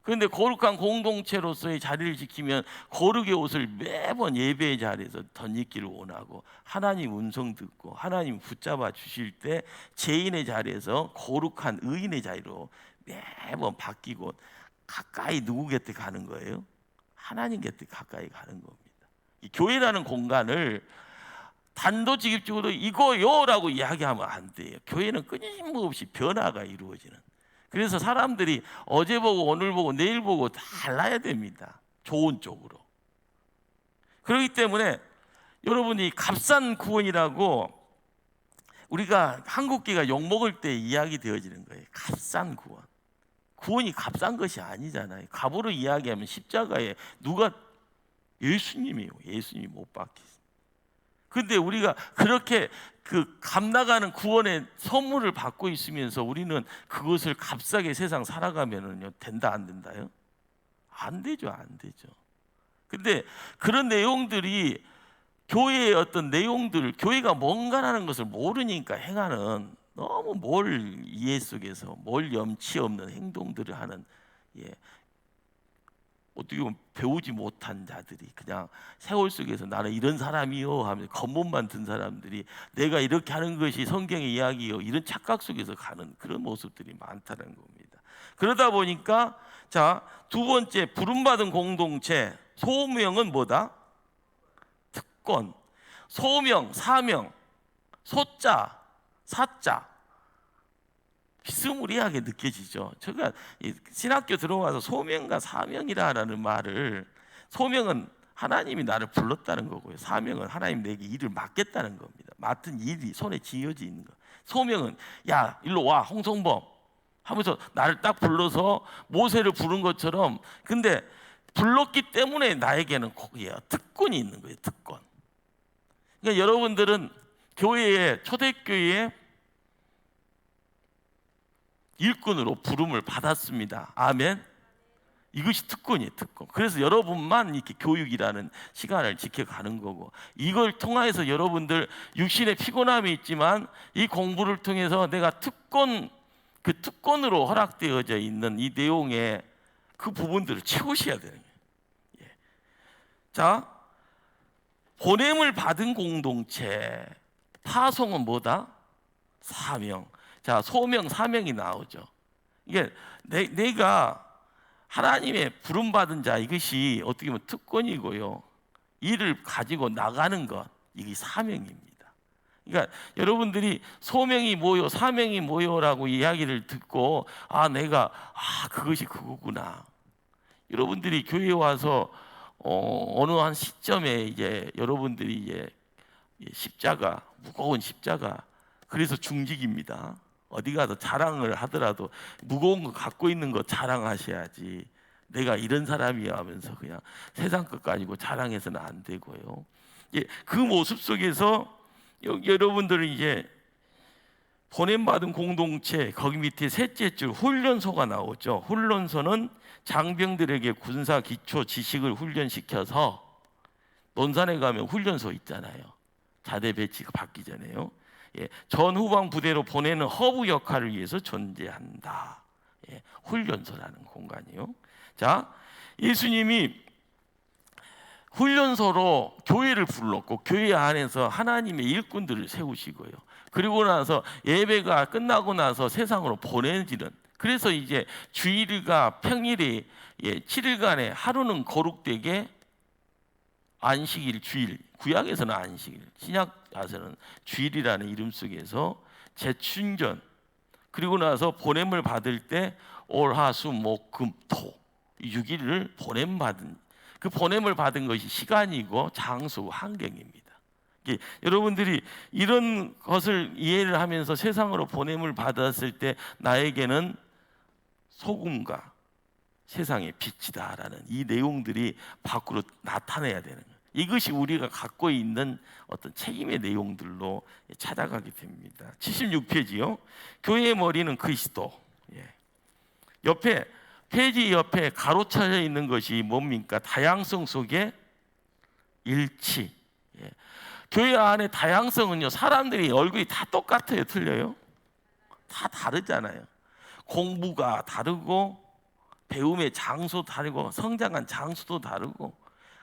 그런데 거룩한 공동체로서의 자리를 지키면 거룩의 옷을 매번 예배의 자리에서 덧입기를 원하고 하나님 음성 듣고 하나님 붙잡아 주실 때 죄인의 자리에서 거룩한 의인의 자리로 매번 바뀌고 가까이 누구 곁에 가는 거예요? 하나님 곁에 가까이 가는 겁니다. 이 교회라는 공간을 단도직입적으로 이거요라고 이야기하면 안 돼요. 교회는 끊임없이 변화가 이루어지는. 그래서 사람들이 어제 보고 오늘 보고 내일 보고 달라야 됩니다. 좋은 쪽으로. 그렇기 때문에 여러분이 값싼 구원이라고 우리가 한국계가 욕먹을 때 이야기 되어지는 거예요. 값싼 구원. 구원이 값싼 것이 아니잖아요. 값으로 이야기하면 십자가에 누가 예수님이요. 예수님이 못 박히세요. 근데 우리가 그렇게 그 값 나가는 구원의 선물을 받고 있으면서 우리는 그것을 값싸게 세상 살아가면은요 된다 안 된다요? 안 되죠, 안 되죠. 근데 그런 내용들이 교회의 어떤 내용들, 교회가 뭔가라는 것을 모르니까 행하는 너무 뭘 이해 속에서 뭘 염치 없는 행동들을 하는 어떻게 보면 배우지 못한 자들이 그냥 세월 속에서 나는 이런 사람이요 하면서 겉멋만 든 사람들이 내가 이렇게 하는 것이 성경의 이야기요 이런 착각 속에서 가는 그런 모습들이 많다는 겁니다. 그러다 보니까 자, 두 번째 부름받은 공동체 소명은 뭐다? 특권. 소명, 사명, 소자, 사자 비스무리하게 느껴지죠. 제가 신학교 들어와서 소명과 사명이라는 말을 소명은 하나님이 나를 불렀다는 거고요. 사명은 하나님 내게 일을 맡겠다는 겁니다. 맡은 일이 손에 쥐어져 있는 거. 소명은 야 일로 와 홍성범 하면서 나를 딱 불러서 모세를 부른 것처럼 근데 불렀기 때문에 나에게는 거기에 특권이 있는 거예요. 특권. 그러니까 여러분들은 교회에 초대교회에 일꾼으로 부름을 받았습니다. 아멘. 이것이 특권이에요, 특권. 그래서 여러분만 이렇게 교육이라는 시간을 지켜가는 거고 이걸 통해서 여러분들 육신의 피곤함이 있지만 이 공부를 통해서 내가 특권 그 특권으로 허락되어져 있는 이 내용의 그 부분들을 채우셔야 되는 거예요. 예. 자, 보냄을 받은 공동체 파송은 뭐다? 사명. 자, 소명, 사명이 나오죠. 이게 내가 하나님의 부름받은 자 이것이 어떻게 보면 특권이고요. 이를 가지고 나가는 것 이게 사명입니다. 그러니까 여러분들이 소명이 뭐요, 사명이 뭐요라고 이야기를 듣고 내가 그것이 그거구나. 여러분들이 교회에 와서 어느 한 시점에 이제 여러분들이 이제 십자가 무거운 십자가 그래서 중직입니다. 어디 가서 자랑을 하더라도 무거운 거 갖고 있는 거 자랑하셔야지. 내가 이런 사람이야 하면서 그냥 세상 것 가지고 자랑해서는 안 되고요. 그 모습 속에서 여러분들은 이제 보냄받은 공동체 거기 밑에 셋째 줄 훈련소가 나오죠. 훈련소는 장병들에게 군사 기초 지식을 훈련시켜서 논산에 가면 훈련소 있잖아요. 자대 배치가 받기 전에요. 전 후방 부대로 보내는 허브 역할을 위해서 존재한다. 훈련소라는 공간이요. 자, 예수님이 훈련소로 교회를 불렀고 교회 안에서 하나님의 일꾼들을 세우시고요. 그리고 나서 예배가 끝나고 나서 세상으로 보내지는 그래서 이제 주일과 평일에 7일간의 하루는 거룩되게 안식일, 주일, 구약에서는 안식일, 신약에서는 주일이라는 이름 속에서 재충전 그리고 나서 보냄을 받을 때 올, 하, 수, 목, 금, 토 6일을 보냄받은 그 보냄을 받은 것이 시간이고 장소고 환경입니다. 여러분들이 이런 것을 이해를 하면서 세상으로 보냄을 받았을 때 나에게는 소금과 세상의 빛이다라는 이 내용들이 밖으로 나타내야 되는 거예요. 이것이 우리가 갖고 있는 어떤 책임의 내용들로 찾아가게 됩니다. 76페이지요. 교회의 머리는 그리스도. 옆에 페이지 옆에 가로쳐져 있는 것이 뭡니까? 다양성 속에 일치. 예. 교회 안에 다양성은요, 사람들이 얼굴이 다 똑같아요, 틀려요? 다 다르잖아요. 공부가 다르고, 배움의 장소 다르고, 성장한 장소도 다르고,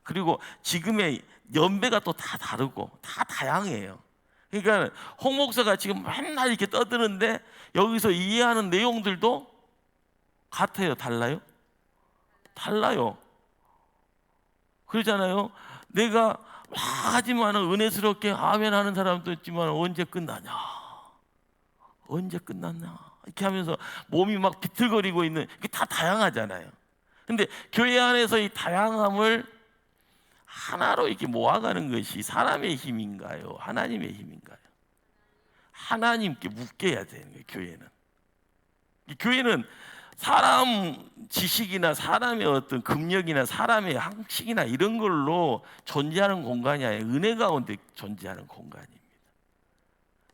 그리고 지금의 연배가 또 다 다르고, 다 다양해요. 그러니까 홍 목사가 지금 맨날 이렇게 떠드는데 여기서 이해하는 내용들도 같아요, 달라요? 달라요. 그러잖아요. 내가 막 하지만 은혜스럽게 아멘 하는 사람도 있지만 언제 끝나냐? 언제 끝났나? 이렇게 하면서 몸이 막 비틀거리고 있는, 이게 다 다양하잖아요. 근데 교회 안에서 이 다양함을 하나로 이렇게 모아가는 것이 사람의 힘인가요? 하나님의 힘인가요? 하나님께 묶여야 되는 거예요, 교회는. 이 교회는 사람 지식이나 사람의 어떤 금력이나 사람의 항식이나 이런 걸로 존재하는 공간이 아니라 은혜 가운데 존재하는 공간입니다.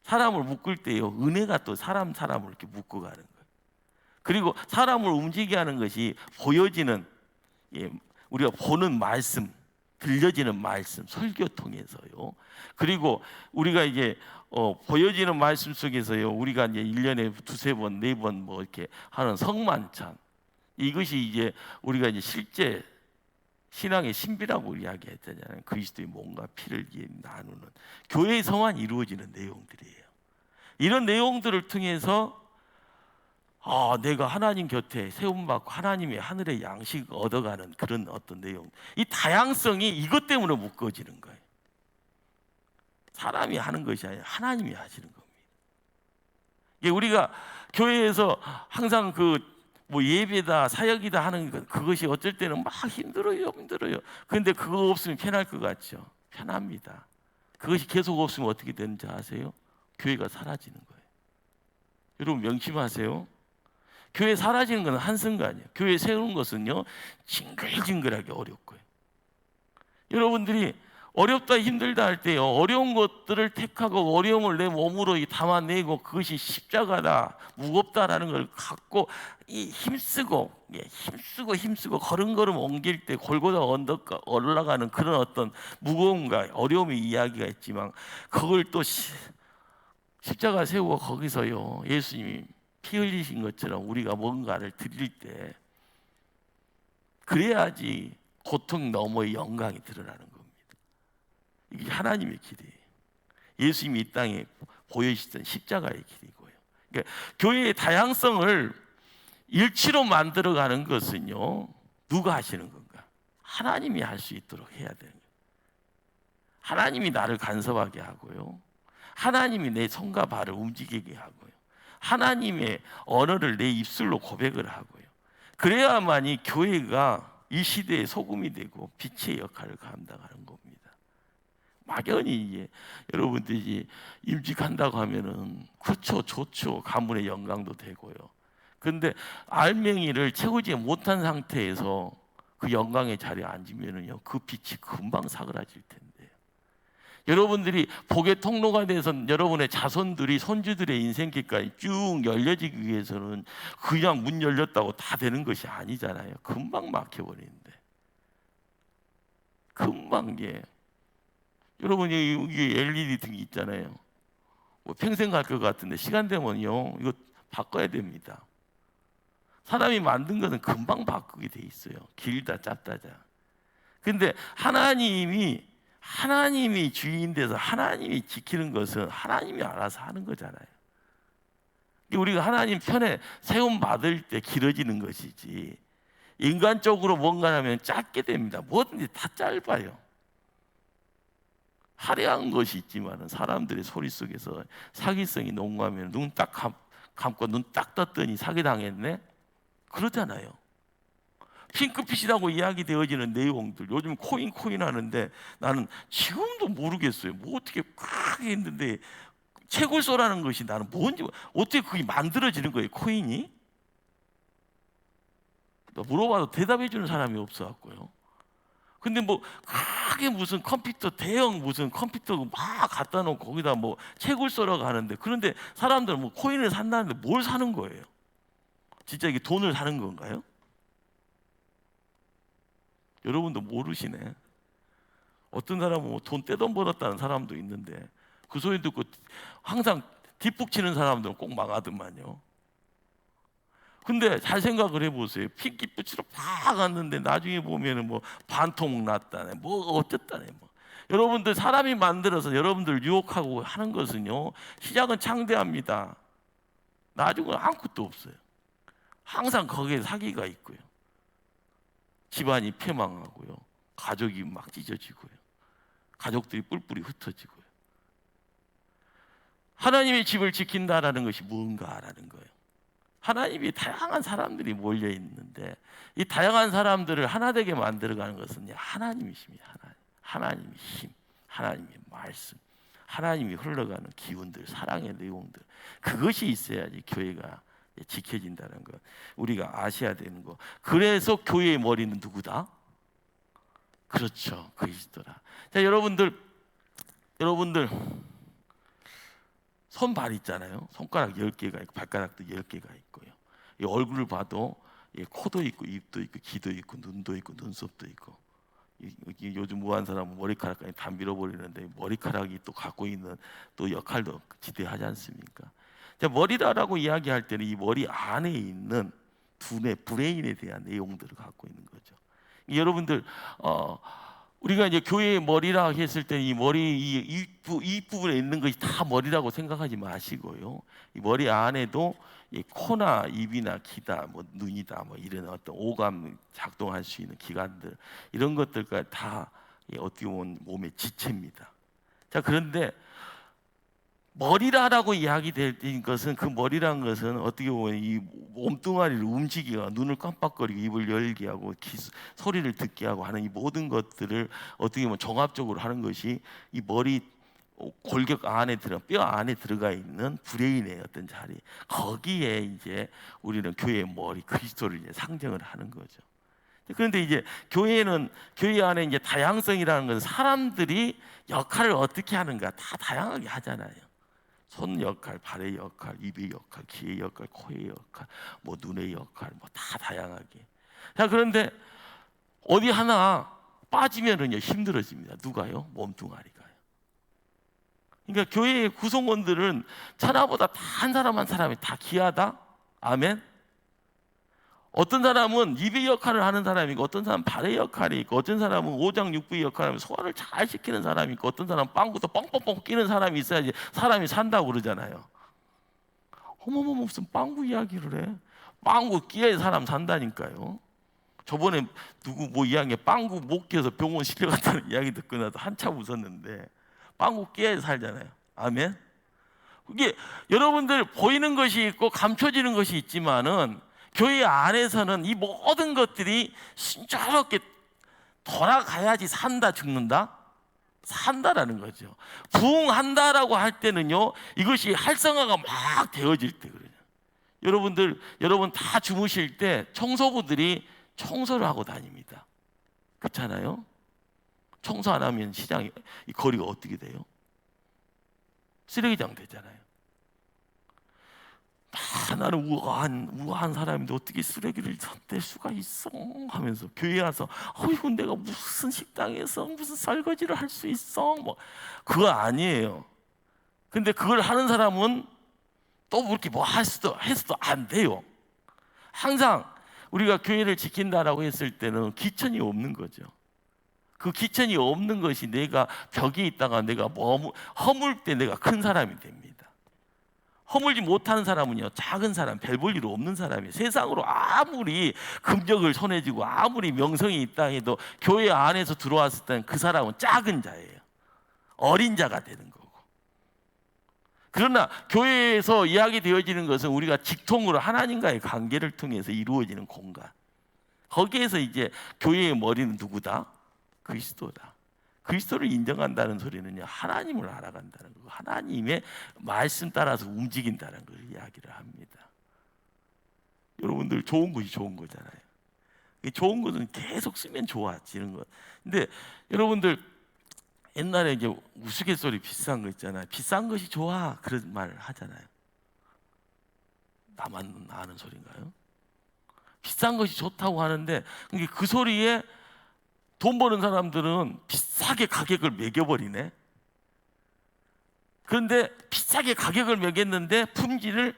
사람을 묶을 때요, 은혜가 또 사람을 이렇게 묶어가는 거예요. 그리고 사람을 움직이게 하는 것이 보여지는, 우리가 보는 말씀, 들려지는 말씀, 설교 통해서요. 그리고 우리가 이제 보여지는 말씀 속에서요, 우리가 이제 1년에 두세 번, 네 번 뭐 이렇게 하는 성만찬, 이것이 이제 우리가 이제 실제 신앙의 신비라고 이야기했잖아요. 그리스도의 몸과 피를 나누는 교회에서만 이루어지는 내용들이에요. 이런 내용들을 통해서 내가 하나님 곁에 세움받고 하나님의 하늘의 양식 얻어가는 그런 어떤 내용, 이 다양성이 이것 때문에 묶어지는 거예요. 사람이 하는 것이 아니라 하나님이 하시는 겁니다. 이게 우리가 교회에서 항상 뭐 예배다 사역이다 하는 것, 그것이 어쩔 때는 막 힘들어요. 그런데 그거 없으면 편할 것 같죠? 편합니다. 그것이 계속 없으면 어떻게 되는지 아세요? 교회가 사라지는 거예요. 여러분 명심하세요. 교회 사라지는 건 한순간이에요. 교회 세우는 것은요, 징글징글하게 어렵고요. 여러분들이 어렵다 힘들다 할 때요, 어려운 것들을 택하고 어려움을 내 몸으로 담아내고 그것이 십자가다, 무겁다라는 걸 갖고 힘쓰고 걸음걸음 옮길 때 골고다 언덕 올라가는 그런 어떤 무거움과 어려움의 이야기가 있지만, 그걸 또 십자가 세우고 거기서요, 예수님이 피 흘리신 것처럼 우리가 뭔가를 드릴 때, 그래야지 고통 너머의 영광이 드러나는 겁니다. 이게 하나님의 길이에요. 예수님이 이 땅에 보여주셨던 십자가의 길이고요. 그러니까 교회의 다양성을 일치로 만들어가는 것은요, 누가 하시는 건가? 하나님이 할 수 있도록 해야 되는 거예요. 하나님이 나를 간섭하게 하고요, 하나님이 내 손과 발을 움직이게 하고요, 하나님의 언어를 내 입술로 고백을 하고요. 그래야만이 교회가 이 시대의 소금이 되고 빛의 역할을 감당하는 겁니다. 막연히 여러분들이 임직한다고 하면은 그렇죠, 좋죠, 가문의 영광도 되고요. 그런데 알맹이를 채우지 못한 상태에서 그 영광의 자리에 앉으면은요, 그 빛이 금방 사그라질 텐데요. 여러분들이 복의 통로가 돼서 여러분의 자손들이, 손주들의 인생길까지 쭉 열려지기 위해서는 그냥 문 열렸다고 다 되는 것이 아니잖아요. 금방 막혀버리는데, 금방 여러분이 여기 LED 등이 있잖아요. 뭐 평생 갈 것 같은데 시간 되면요, 이거 바꿔야 됩니다. 사람이 만든 것은 금방 바꾸게 돼 있어요. 길다 짧다자. 근데 하나님이 주인 돼서 하나님이 지키는 것은 하나님이 알아서 하는 거잖아요. 우리가 하나님 편에 세움 받을 때 길어지는 것이지, 인간적으로 뭔가 하면 짧게 됩니다. 뭐든지 다 짧아요. 화려한 것이 있지만 사람들의 소리 속에서 사기성이 농후하면 눈 딱 감고 눈 딱 떴더니 사기당했네? 그러잖아요. 핑크빛이라고 이야기되어지는 내용들, 요즘 코인 하는데 나는 지금도 모르겠어요. 뭐 어떻게 크게 했는데 채굴소라는 것이 나는 뭔지, 어떻게 그게 만들어지는 거예요, 코인이? 물어봐도 대답해 주는 사람이 없어갖고요. 근데 뭐 크게 무슨 컴퓨터, 대형 무슨 컴퓨터 막 갖다 놓고 거기다 뭐 채굴소라고 하는데, 그런데 사람들은 뭐 코인을 산다는데 뭘 사는 거예요? 진짜 이게 돈을 사는 건가요? 여러분도 모르시네. 어떤 사람은 뭐 돈 떼돈 벌었다는 사람도 있는데 그 소리 듣고 항상 뒷북치는 사람들은 꼭 망하더만요. 근데 잘 생각을 해보세요. 핑기 붙이러 팍 갔는데 나중에 보면은 뭐 반통 났다네, 뭐 어쨌다네. 뭐. 여러분들 사람이 만들어서 여러분들 유혹하고 하는 것은요, 시작은 창대합니다. 나중은 아무것도 없어요. 항상 거기에 사기가 있고요. 집안이 폐망하고요. 가족이 막 찢어지고요. 가족들이 뿔뿔이 흩어지고요. 하나님의 집을 지킨다라는 것이 무언가라는 거예요. 하나님이 다양한 사람들이 몰려 있는데 이 다양한 사람들을 하나 되게 만들어가는 것은 하나님이십니다. 하나님의 힘, 하나님의 말씀, 하나님이 흘러가는 기운들, 사랑의 내용들, 그것이 있어야지 교회가 지켜진다는 것, 우리가 아셔야 되는 거. 그래서 교회의 머리는 누구다? 그렇죠, 그리스도라. 자, 여러분들 손발 있잖아요. 손가락 10개가 있고 발가락도 10개가 있고요. 이 얼굴을 봐도 코도 있고 입도 있고 귀도 있고 눈도 있고 눈썹도 있고. 요즘 무한 사람은 머리카락까지 다 밀어버리는데 머리카락이 또 갖고 있는 또 역할도 지대하지 않습니까? 자, 머리라고 이야기할 때는 이 머리 안에 있는 두뇌, 브레인에 대한 내용들을 갖고 있는 거죠. 여러분들 우리가 이제 교회의 머리라 했을 때 이 머리 이 부분에 있는 것이 다 머리라고 생각하지 마시고요. 이 머리 안에도 이 코나 입이나 귀다, 뭐 눈이다, 뭐 이런 어떤 오감 작동할 수 있는 기관들, 이런 것들과 다 어떻게 보면 몸의 지체입니다. 자, 그런데 머리라고 이야기될 것은, 그 머리란 것은 어떻게 보면 이 몸뚱아리를 움직이게 하고 눈을 깜빡거리고 입을 열게 하고 소리를 듣게 하고 하는 이 모든 것들을 어떻게 보면 종합적으로 하는 것이 이 머리 골격 안에 뼈 안에 들어가 있는 브레인의 어떤 자리, 거기에 이제 우리는 교회의 머리 그리스도를 이제 상정을 하는 거죠. 그런데 이제 교회 안에 이제 다양성이라는 것은 사람들이 역할을 어떻게 하는가 다 다양하게 하잖아요. 손 역할, 발의 역할, 입의 역할, 귀의 역할, 코의 역할, 뭐 눈의 역할, 뭐 다 다양하게. 자, 그런데 어디 하나 빠지면은요 힘들어집니다. 누가요? 몸뚱아리가요. 그러니까 교회의 구성원들은 천하보다 다 한 사람 한 사람이 다 귀하다. 아멘. 어떤 사람은 입의 역할을 하는 사람이 있고, 어떤 사람은 발의 역할이 있고, 어떤 사람은 오장육부의 역할을 하면 소화를 잘 시키는 사람이 있고, 어떤 사람은 빵구도 뻥뻥뻥 끼는 사람이 있어야지 사람이 산다고 그러잖아요. 어머머머, 무슨 빵구 이야기를 해? 빵구 끼어야 사람 산다니까요. 저번에 누구 뭐 이야기에 빵구 못 끼어서 병원 실려갔다는 이야기 듣고 나서 한참 웃었는데, 빵구 끼어야 살잖아요. 아멘. 이게 여러분들 보이는 것이 있고 감춰지는 것이 있지만은 교회 안에서는 이 모든 것들이 순조롭게 돌아가야지 산다, 죽는다? 산다라는 거죠. 부흥한다라고 할 때는요, 이것이 활성화가 막 되어질 때 그래요. 여러분 다 주무실 때 청소부들이 청소를 하고 다닙니다. 그렇잖아요? 청소 안 하면 시장이, 이 거리가 어떻게 돼요? 쓰레기장 되잖아요. 나는 우아한 사람인데 어떻게 쓰레기를 댈 수가 있어? 하면서 교회 와서 어이구, 내가 무슨 식당에서 무슨 설거지를 할 수 있어? 뭐 그거 아니에요. 근데 그걸 하는 사람은 또 그렇게 뭐 해서도 안 돼요. 항상 우리가 교회를 지킨다라고 했을 때는 기천이 없는 거죠. 그 기천이 없는 것이 내가 벽에 있다가 내가 허물 때 내가 큰 사람이 됩니다. 허물지 못하는 사람은요, 작은 사람, 별 볼 일 없는 사람이에요. 세상으로 아무리 금적을 손에 쥐고 아무리 명성이 있다 해도 교회 안에서 들어왔을 때는 그 사람은 작은 자예요. 어린 자가 되는 거고. 그러나 교회에서 이야기되어지는 것은 우리가 직통으로 하나님과의 관계를 통해서 이루어지는 공간. 거기에서 이제 교회의 머리는 누구다? 그리스도다. 그리스도를 인정한다는 소리는요, 하나님을 알아간다는 거고 하나님의 말씀 따라서 움직인다는 걸 이야기를 합니다. 여러분들 좋은 것이 좋은 거잖아요. 좋은 것은 계속 쓰면 좋아지는 것. 근데 여러분들 옛날에 이제 우스갯소리 비싼 거 있잖아요. 비싼 것이 좋아, 그런 말 하잖아요. 나만 아는 소리인가요? 비싼 것이 좋다고 하는데 그 소리에 돈 버는 사람들은 비싸게 가격을 매겨버리네. 그런데 비싸게 가격을 매겼는데 품질을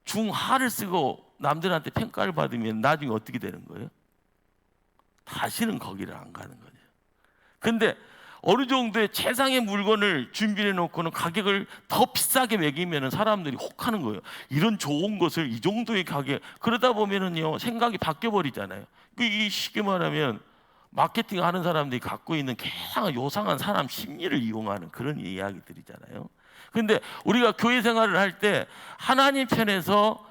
중하를 쓰고 남들한테 평가를 받으면 나중에 어떻게 되는 거예요? 다시는 거기를 안 가는 거죠. 근데 어느 정도의 최상의 물건을 준비해 놓고는 가격을 더 비싸게 매기면 사람들이 혹하는 거예요. 이런 좋은 것을 이 정도의 가격, 그러다 보면은요 생각이 바뀌어 버리잖아요. 이 쉽게 말하면 마케팅 하는 사람들이 갖고 있는 굉장히 요상한 사람 심리를 이용하는 그런 이야기들이잖아요. 근데 우리가 교회 생활을 할 때 하나님 편에서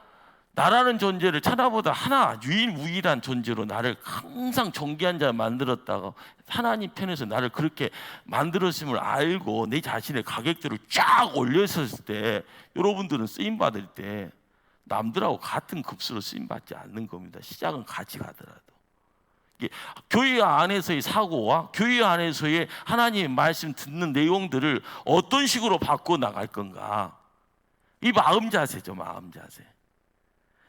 나라는 존재를 하나보다 하나 유일무이한 존재로 나를 항상 존귀한 자 만들었다가 하나님 편에서 나를 그렇게 만들었음을 알고 내 자신의 가격대를 쫙 올렸을 때 여러분들은 쓰임 받을 때 남들하고 같은 급수로 쓰임 받지 않는 겁니다. 시작은 같이 가더라도. 교회 안에서의 사고와 교회 안에서의 하나님의 말씀 듣는 내용들을 어떤 식으로 바꿔 나갈 건가, 이 마음 자세죠. 마음 자세.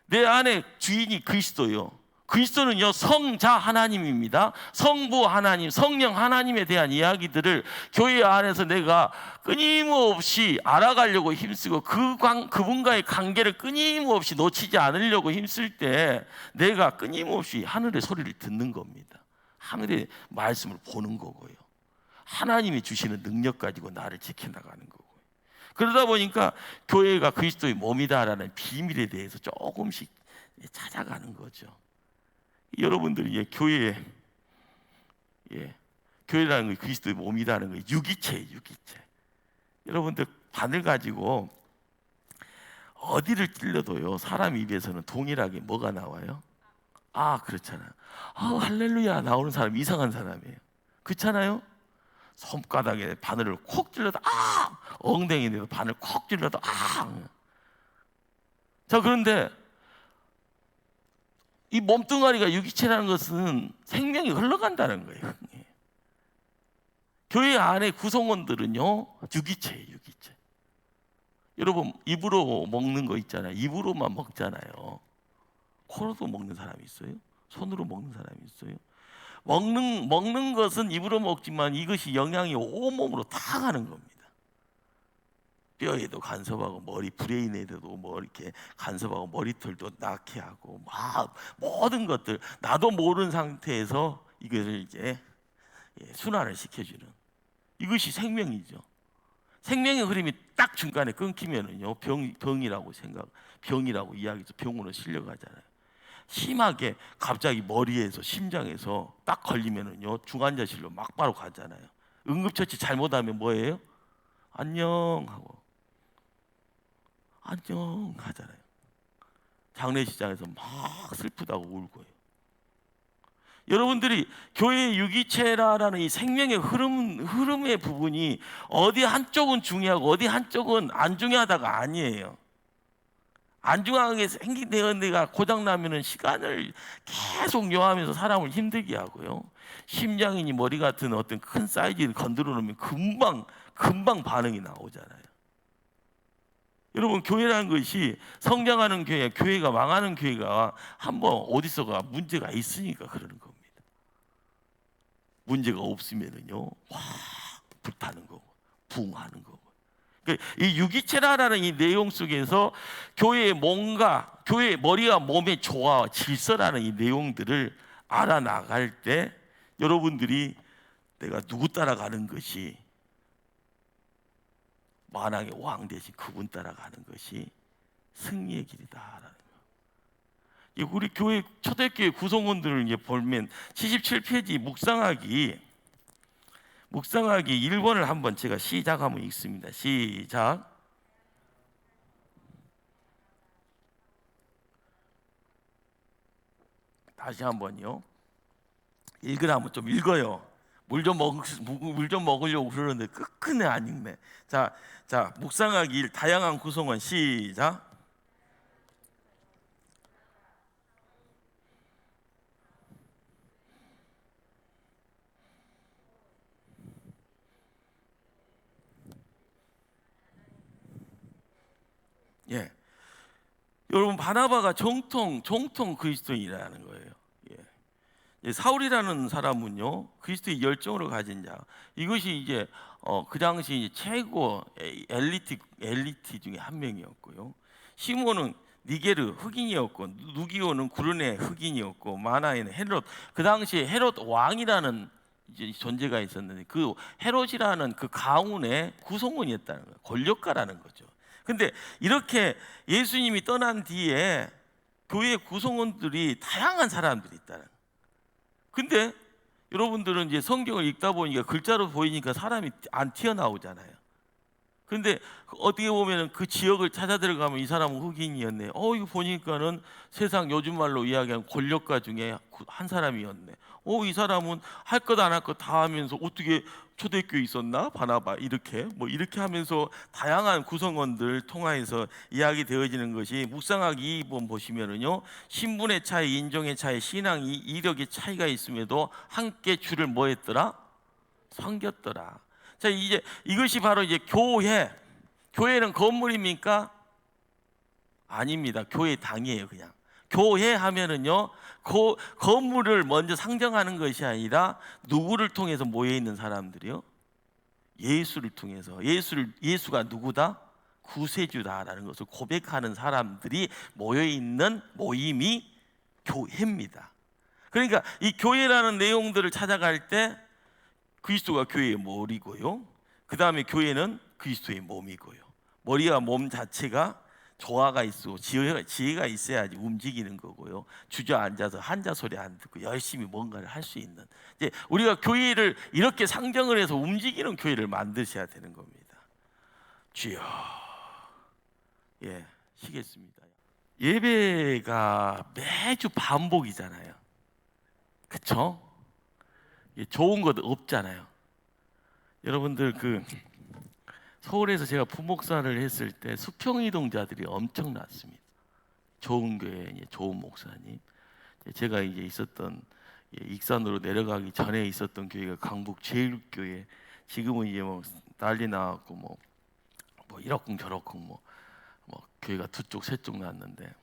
내 안에 주인이 그리스도요. 그리스도는요 성자 하나님입니다. 성부 하나님, 성령 하나님에 대한 이야기들을 교회 안에서 내가 끊임없이 알아가려고 힘쓰고 그분과의 관계를 끊임없이 놓치지 않으려고 힘쓸 때 내가 끊임없이 하늘의 소리를 듣는 겁니다. 하늘의 말씀을 보는 거고요. 하나님이 주시는 능력 가지고 나를 지켜나가는 거고요. 그러다 보니까 교회가 그리스도의 몸이다라는 비밀에 대해서 조금씩 찾아가는 거죠. 여러분들이 교회라는 게 그리스도의 몸이라는 거, 유기체예요, 유기체. 여러분들 바늘 가지고 어디를 찔러도요 사람 입에서는 동일하게 뭐가 나와요? 그렇잖아요. 할렐루야 나오는 사람 이상한 사람이에요. 그렇잖아요. 손바닥에 바늘을 콕 찔러도 엉덩이에도 바늘 콕 찔러도 자, 그런데 이 몸뚱아리가 유기체라는 것은 생명이 흘러간다는 거예요. 교회 안에 구성원들은요 유기체예요, 유기체. 여러분 입으로 먹는 거 있잖아요. 입으로만 먹잖아요. 코로도 먹는 사람이 있어요. 손으로 먹는 사람이 있어요. 먹는 것은 입으로 먹지만 이것이 영향이 온몸으로 다 가는 겁니다. 뼈에도 간섭하고 머리 브레인에도 뭐 이렇게 간섭하고 머리털도 낳게 하고 막 모든 것들 나도 모르는 상태에서 이것을 이제 순환을 시켜주는, 이것이 생명이죠. 생명의 흐름이 딱 중간에 끊기면은요 병이라고 이야기해서 병으로 실려가잖아요. 심하게 갑자기 머리에서 심장에서 딱 걸리면은요 중환자실로 막 바로 가잖아요. 응급처치 잘못하면 뭐예요? 안녕 하잖아요. 장례식장에서 막 슬프다고 울고요. 여러분들이 교회의 유기체라는 이 생명의 흐름의 부분이 어디 한쪽은 중요하고 어디 한쪽은 안 중요하다가 아니에요. 안 중요하게 생긴 데가 고장나면 시간을 계속 요하면서 사람을 힘들게 하고요. 심장이니 머리 같은 어떤 큰 사이즈를 건드려 놓으면 금방 반응이 나오잖아요. 여러분 교회라는 것이 성장하는 교회, 교회가 망하는 교회가 한번 어디서가 문제가 있으니까 그러는 겁니다. 문제가 없으면은요 확 불타는 거고 부흥하는 거고. 이 유기체라는 이 내용 속에서 교회의 교회의 머리와 몸의 조화와 질서라는 이 내용들을 알아나갈 때 여러분들이 내가 누구 따라가는 것이 만왕의 왕 대신 그분 따라가는 것이 승리의 길이다라는 거예요. 우리 교회 초대교회 구성원들을 이제 보면 77페이지 묵상하기 1번을 한번 제가 시작하면 읽습니다. 시작. 다시 한번요. 읽으라면 좀 읽어요. 물 좀 먹으려고 그러는데 끝내 안 읽네. 자, 묵상하기 1 다양한 구성원 시작. 여러분 바나바가 정통 그리스도인이라는 거예요. 사울이라는 사람은요 그리스도의 열정으로 가진 자. 이것이 이제 그 당시 최고 엘리트 중에 한 명이었고요. 시몬은 니게르 흑인이었고, 누기오는 구르네 흑인이었고, 마나에는 헤롯, 그 당시에 헤롯 왕이라는 이제 존재가 있었는데 그 헤롯이라는 그 가문의 구성원이었다는 거예요. 권력가라는 거죠. 근데 이렇게 예수님이 떠난 뒤에 교회 구성원들이 다양한 사람들이 있다는 거예요. 근데 여러분들은 이제 성경을 읽다 보니까 글자로 보이니까 사람이 안 튀어나오잖아요. 근데 어떻게 보면 그 지역을 찾아 들어가면 이 사람은 흑인이었네. 이거 보니까는 세상 요즘 말로 이야기하는 권력가 중에 한 사람이었네. 이 사람은 할 것 안 할 것 다 하면서 어떻게 초대교회 있었나? 바나바 이렇게 이렇게 하면서 다양한 구성원들 통하여서 이야기 되어지는 것이 묵상하기 2번 보시면은요. 신분의 차이, 인종의 차이, 신앙이 이력의 차이가 있음에도 함께 주를 뭐 했더라? 섬겼더라. 자, 이제 이것이 바로 이제 교회. 교회는 건물입니까? 아닙니다. 교회 당이에요, 그냥. 교회 하면은요, 건물을 먼저 상정하는 것이 아니라 누구를 통해서 모여 있는 사람들이요? 예수를 통해서. 예수가 누구다? 구세주다라는 것을 고백하는 사람들이 모여 있는 모임이 교회입니다. 그러니까 이 교회라는 내용들을 찾아갈 때 그리스도가 교회의 머리고요. 그 다음에 교회는 그리스도의 몸이고요. 머리와 몸 자체가 조화가 있고 지혜가 있어야지 움직이는 거고요. 주저앉아서 한자 소리 안 듣고 열심히 뭔가를 할 수 있는, 이제 우리가 교회를 이렇게 상정을 해서 움직이는 교회를 만드셔야 되는 겁니다. 주여, 쉬겠습니다. 예배가 매주 반복이잖아요. 그렇죠? 좋은 것 없잖아요. 여러분들 서울에서 제가 부목사를 했을 때 수평이동자들이 엄청났습니다. 좋은 교회, 좋은 목사님. 제가 이제 있었던 익산으로 내려가기 전에 있었던 교회가 강북 제1교회. 지금은 이제 난리 나왔고 이러쿵 저러쿵 교회가 두 쪽 세 쪽 났는데,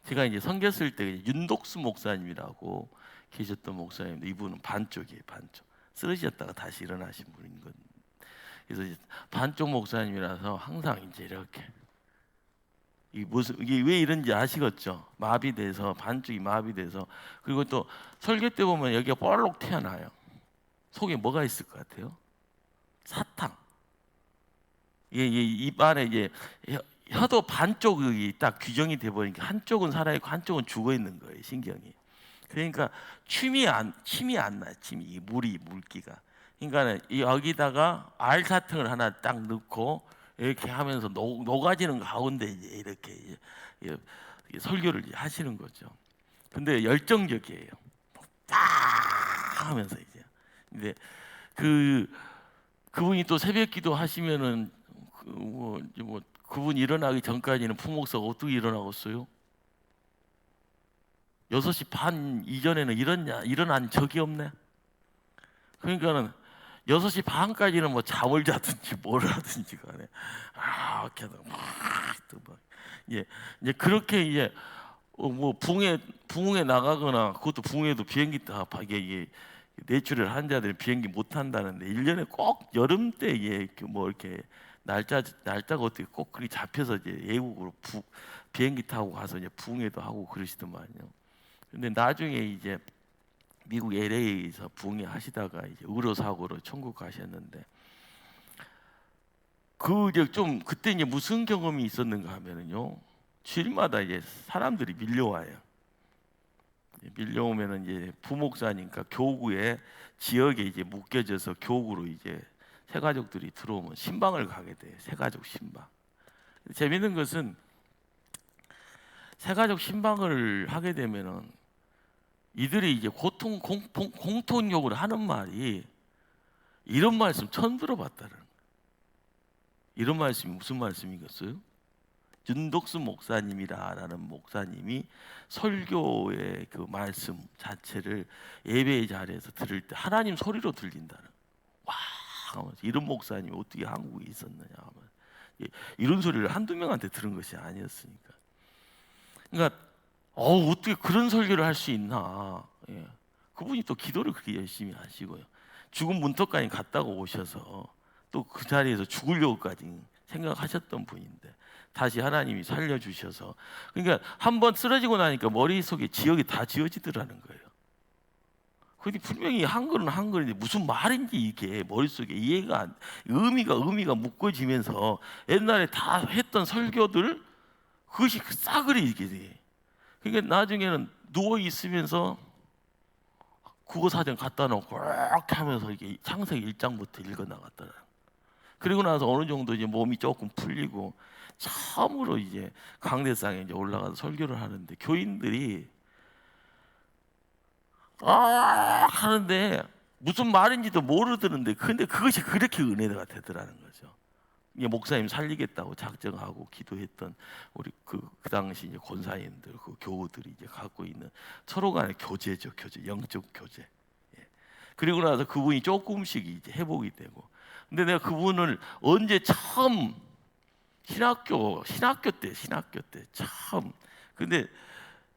제가 이제 섬겼을 때 윤독수 목사님이라고 계셨던 목사님인데 이분은 반쪽이에요. 반쪽. 쓰러지셨다가 다시 일어나신 분인 건. 그래서 이제 반쪽 목사님이라서 항상 이제 이렇게 이게 왜 이런지 아시겠죠? 마비돼서, 반쪽이 마비돼서. 그리고 또 설교 때 보면 여기가 볼록 튀어나와요. 속에 뭐가 있을 것 같아요? 사탕. 입 안에 이제 혀도 반쪽이 딱 규정이 돼 버리니까 한쪽은 살아 있고 한쪽은 죽어 있는 거예요, 신경이. 그러니까 침이 안 나요. 이 물기가. 그러니까 여기다가 알사탕을 하나 딱 넣고 이렇게 하면서 녹아지는 가운데 이제 이렇게 설교를 하시는 거죠. 근데 열정적이에요. 딱 하면서 이제. 근데 그분이 또 새벽기도 하시면은 그분 일어나기 전까지는 부목사가 어떻게 일어나겠어요? 6시 반 이전에는 일어난 적이 없네. 그러니까는 6시 반까지는 잠을 자든지 뭘 하든지 간에 이렇게 이제 그렇게 이제 붕흥에 나가거나, 그것도 붕흥에도 비행기 이게 내추럴 환자들이 비행기 못 탄다는데 1년에 꼭 여름 때 이렇게 날짜가 어떻게 꼭 그렇게 잡혀서 이제 외국으로 비행기 타고 가서 이제 붕흥에도 하고 그러시더만요. 근데 나중에 이제 미국 LA에서 부흥회 하시다가 이제 의료 사고로 천국 가셨는데, 그때 이제 무슨 경험이 있었는가 하면은요, 주일마다 이제 사람들이 밀려와요. 밀려오면은 이제 부목사니까 교구에 지역에 이제 묶여져서 교구로 이제 새가족들이 들어오면 신방을 가게 돼요. 새가족 신방. 재밌는 것은 새가족 신방을 하게 되면은 이들이 이제 공통욕을 하는 말이 이런 말씀 처음 들어봤다는 거예요. 이런 말씀이 무슨 말씀이겠어요? 윤독수 목사님이라는 목사님이 설교의 그 말씀 자체를 예배의 자리에서 들을 때 하나님 소리로 들린다는 거예요. 와, 하면서 이런 목사님이 어떻게 한국에 있었느냐 하면, 이런 소리를 한두 명한테 들은 것이 아니었으니까. 그러니까 어떻게 그런 설교를 할 수 있나? 그분이 또 기도를 그렇게 열심히 하시고요. 죽은 문턱까지 갔다가 오셔서 또 그 자리에서 죽으려고까지 생각하셨던 분인데 다시 하나님이 살려주셔서, 그러니까 한번 쓰러지고 나니까 머릿속에 지역이 다 지어지더라는 거예요. 근데 분명히 한글은 한글인데 무슨 말인지 이게 머릿속에 의미가 묶어지면서 옛날에 다 했던 설교들 그것이 싸그리 이게 돼. 그러니까 나중에는 누워 있으면서 국어사전 갖다 놓고 이렇게 하면서 이게 창세기 1장부터 읽어 나갔더라. 그리고 나서 어느 정도 이제 몸이 조금 풀리고 처음으로 이제 강대상에 이제 올라가서 설교를 하는데 교인들이 하는데 무슨 말인지도 모르드는데 근데 그것이 그렇게 은혜가 되더라는 거죠. 이게 목사님 살리겠다고 작정하고 기도했던 우리 그 당시 이제 권사님들, 그 교우들이 이제 갖고 있는 서로 간의 교제죠, 영적 교제. 예. 그리고 나서 그분이 조금씩 이제 회복이 되고. 근데 내가 그분을 언제 처음 신학교 때 처음. 근데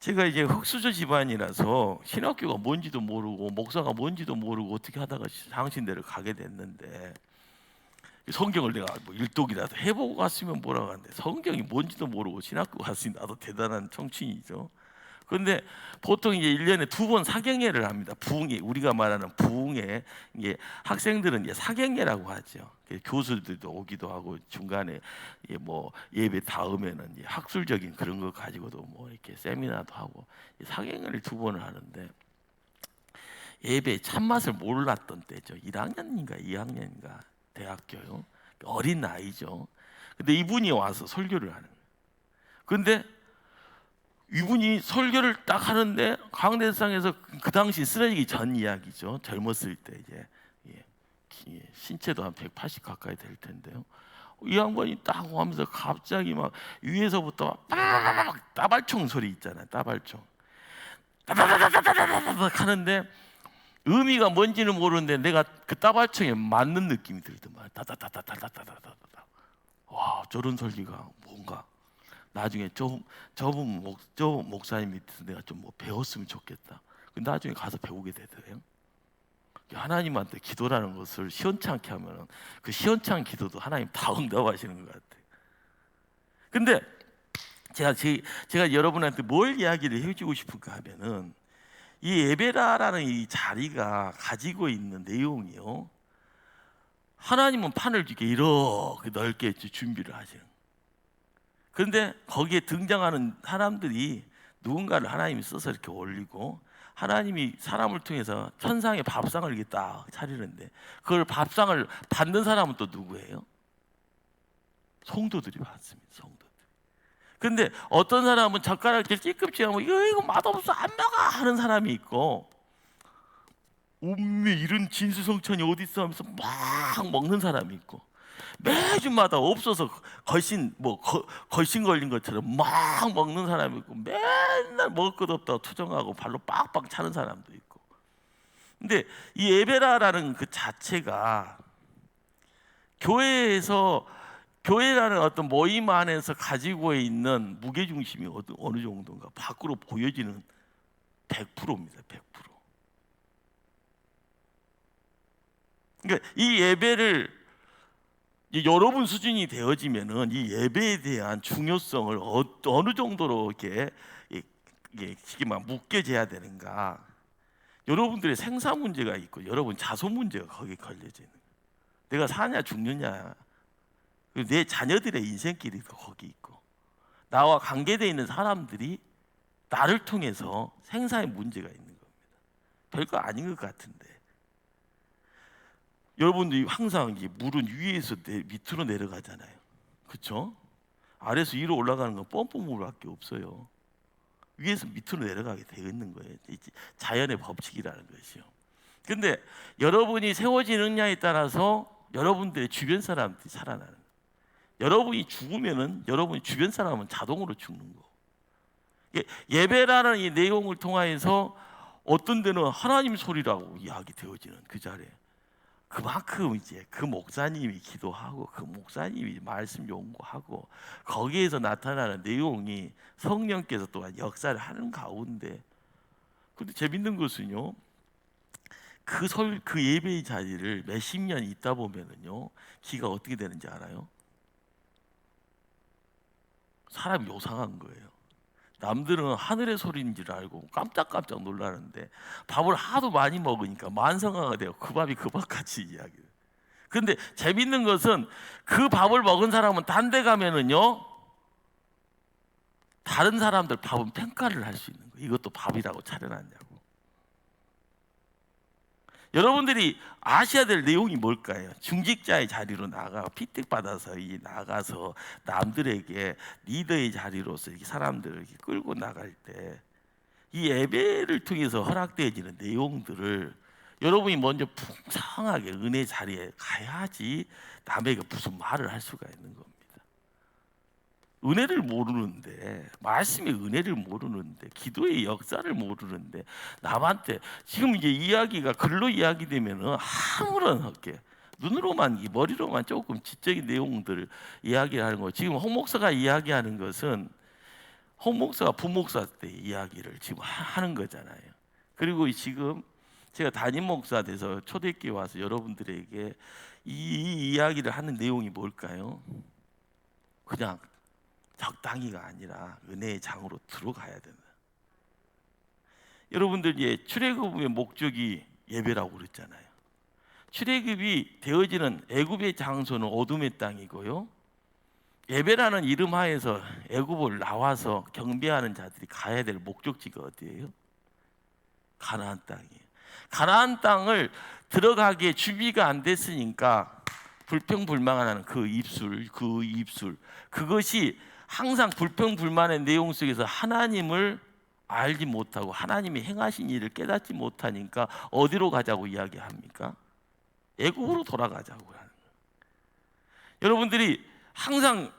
제가 이제 흑수저 집안이라서 신학교가 뭔지도 모르고 목사가 뭔지도 모르고 어떻게 하다가 장신대를 가게 됐는데, 성경을 내가 뭐 일독이라도 해보고 갔으면 뭐라고 하는데 성경이 뭔지도 모르고 신학교 갔으니 나도 대단한 청춘이죠. 그런데 보통 이제 1년에 2번 사경예를 합니다. 부흥회, 우리가 말하는 부흥회, 이게 학생들은 이제 사경예라고 하죠. 교수들도 오기도 하고 중간에 뭐 예배 다음에는 이제 학술적인 그런 거 가지고도 뭐 이렇게 세미나도 하고 사경예를 2번을 하는데, 예배의 참맛을 몰랐던 때죠. 1학년인가 2학년인가 대학교요. 어린 나이죠. 근데 이분이 와서 설교를 하는 거예요. 근데 이분이 설교를 딱 하는데 강대상에서 그 당시 쓰러지기 전 이야기죠. 젊었을 때 이제 신체도 한 180 가까이 될 텐데요. 이 양반이 딱 하면서 갑자기 막 위에서부터 막 따발총 소리 있잖아요. 따발총 따다다다다다닥 하는데 의미가 뭔지는 모르는데 내가 그 따발총에 맞는 느낌이 들더만. 따다다다다다다다다. 와, 저런 설교가 뭔가 나중에 저 목사님 밑에서 내가 좀 뭐 배웠으면 좋겠다. 나중에 가서 배우게 되더래요. 하나님한테 기도라는 것을 시원찮게 하면 그 시원찮은 기도도 하나님 다 응답하시는 것 같아요. 근데 제가 여러분한테 뭘 이야기를 해주고 싶은가 하면은, 이 예배라는 이 자리가 가지고 있는 내용이요, 하나님은 판을 이렇게 넓게 준비를 하시는. 그런데 거기에 등장하는 사람들이 누군가를 하나님이 써서 이렇게 올리고, 하나님이 사람을 통해서 천상의 밥상을 이렇게 딱 차리는데, 그걸 밥상을 받는 사람은 또 누구예요? 성도들이 받습니다. 성도들. 근데 어떤 사람은 젓가락질 찌끔찌하면 이거 맛없어 안 먹어 하는 사람이 있고, 이런 진수성찬이 어디 있어 하면서 막 먹는 사람이 있고, 매주마다 없어서 걸신 걸린 것처럼 막 먹는 사람이 있고, 맨날 먹을 것 없다고 투정하고 발로 빡빡 차는 사람도 있고. 근데 이 예배라는 그 자체가 교회라는 어떤 모임 안에서 가지고 있는 무게중심이 어느 정도인가 밖으로 보여지는 100%입니다. 100%. 그러니까 이 예배를 여러분 수준이 되어지면은 이 예배에 대한 중요성을 어느 정도로 이게 막 묶여져야 되는가. 여러분들의 생사 문제가 있고 여러분 자손 문제가 거기에 걸려지는 거예요. 내가 사냐 죽느냐, 내 자녀들의 인생길이 거기 있고, 나와 관계되어 있는 사람들이 나를 통해서 생사의 문제가 있는 겁니다. 별거 아닌 것 같은데, 여러분들이 항상 물은 위에서 밑으로 내려가잖아요. 그렇죠? 아래에서 위로 올라가는 건 펌프물밖에 없어요. 위에서 밑으로 내려가게 되어 있는 거예요. 자연의 법칙이라는 것이요. 근데 여러분이 세워지느냐에 따라서 여러분들의 주변 사람들이 살아나는 거예요. 여러분이 죽으면은 여러분이 주변 사람은 자동으로 죽는 거. 예배라는 이 내용을 통하여서 어떤 데는 하나님 소리라고 이야기되어지는 그 자리에, 그만큼 이제 그 목사님이 기도하고 그 목사님이 말씀 연구하고 거기에서 나타나는 내용이 성령께서 또한 역사를 하는 가운데, 근데 재밌는 것은요, 그 예배의 자리를 몇십 년 있다 보면은요, 기가 어떻게 되는지 알아요? 사람이 요상한 거예요. 남들은 하늘의 소리인 줄 알고 깜짝깜짝 놀라는데 밥을 하도 많이 먹으니까 만성화가 돼요. 그 밥이 그 밥같이 이야기해요. 근데 재밌는 것은 그 밥을 먹은 사람은 딴 데 가면은요, 다른 사람들 밥은 평가를 할 수 있는 거예요. 이것도 밥이라고 차려놨냐고. 여러분들이 아셔야 될 내용이 뭘까요? 중직자의 자리로 나가 피택받아서 나가서 남들에게 리더의 자리로서 이렇게 사람들을 이렇게 끌고 나갈 때 이 예배를 통해서 허락되어지는 내용들을 여러분이 먼저 풍성하게 은혜 자리에 가야지 남에게 무슨 말을 할 수가 있는 겁니다. 은혜를 모르는데, 말씀의 은혜를 모르는데, 기도의 역사를 모르는데 남한테 지금 이제 이야기가 글로 이야기되면은 아무런 없게 눈으로만, 머리로만 조금 지적인 내용들을 이야기하는 거. 지금 홍 목사가 이야기하는 것은 홍 목사가 부목사 때 이야기를 지금 하는 거잖아요. 그리고 지금 제가 담임 목사 돼서 초대교회 와서 여러분들에게 이 이야기를 하는 내용이 뭘까요? 그냥 적당히가 아니라 은혜의 장으로 들어가야 된다. 여러분들 출애굽의 목적이 예배라고 그랬잖아요. 출애굽이 되어지는 애굽의 장소는 어둠의 땅이고요, 예배라는 이름 하에서 애굽을 나와서 경배하는 자들이 가야 될 목적지가 어디예요? 가나안 땅이에요. 가나안 땅을 들어가기에 준비가 안 됐으니까 불평불만하는 그 입술, 그것이 항상 불평불만의 내용 속에서 하나님을 알지 못하고 하나님이 행하신 일을 깨닫지 못하니까 어디로 가자고 이야기합니까? 애굽으로 돌아가자고 하는 거예요. 여러분들이 항상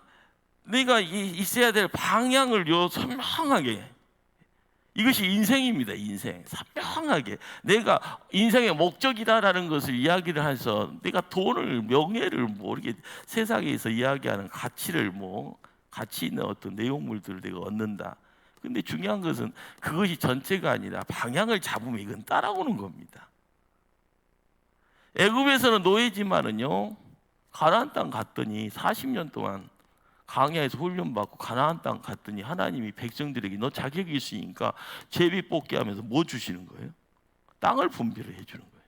내가 있어야 될 방향을 선명하게, 이것이 인생입니다. 인생 선명하게 내가 인생의 목적이다라는 것을 이야기를 해서 내가 돈을, 명예를 이렇게 세상에서 이야기하는 가치를 가치 있는 어떤 내용물들을 내가 얻는다. 근데 중요한 것은 그것이 전체가 아니라 방향을 잡으면 이건 따라오는 겁니다. 애굽에서는 노예지만은요, 가나안 땅 갔더니 40년 동안 광야에서 훈련받고 가나안 땅 갔더니 하나님이 백성들에게 너 자격이 있으니까 제비 뽑게 하면서 뭐 주시는 거예요? 땅을 분배를 해주는 거예요.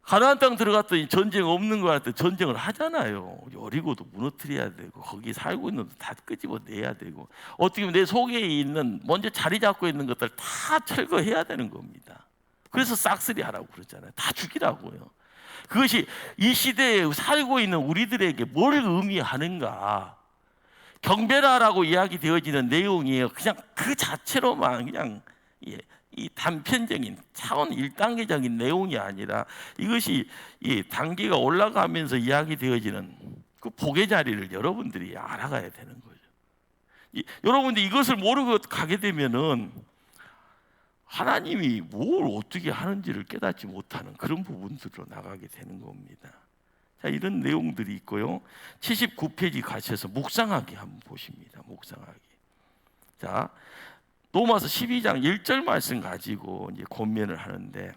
가나안 땅 들어갔더니 전쟁 없는 거 같아. 전쟁을 하잖아요. 여리고도 무너뜨려야 되고 거기 살고 있는 것도 다 끄집어내야 되고, 어떻게 보면 내 속에 있는 먼저 자리 잡고 있는 것들 다 철거해야 되는 겁니다. 그래서 싹쓸이 하라고 그러잖아요. 다 죽이라고요. 그것이 이 시대에 살고 있는 우리들에게 뭘 의미하는가? 경배라라고 이야기되어지는 내용이에요. 그냥 그 자체로만 그냥 이 단편적인 차원 1단계적인 내용이 아니라 이것이 단계가 올라가면서 이야기되어지는 그 복의 자리를 여러분들이 알아가야 되는 거죠. 여러분들이 이것을 모르고 가게 되면은 하나님이 뭘 어떻게 하는지를 깨닫지 못하는 그런 부분들로 나가게 되는 겁니다. 자, 이런 내용들이 있고요. 79페이지 가셔서 묵상하기 한번 보십니다. 묵상하기. 자, 로마서 12장 1절 말씀 가지고 이제 권면을 하는데,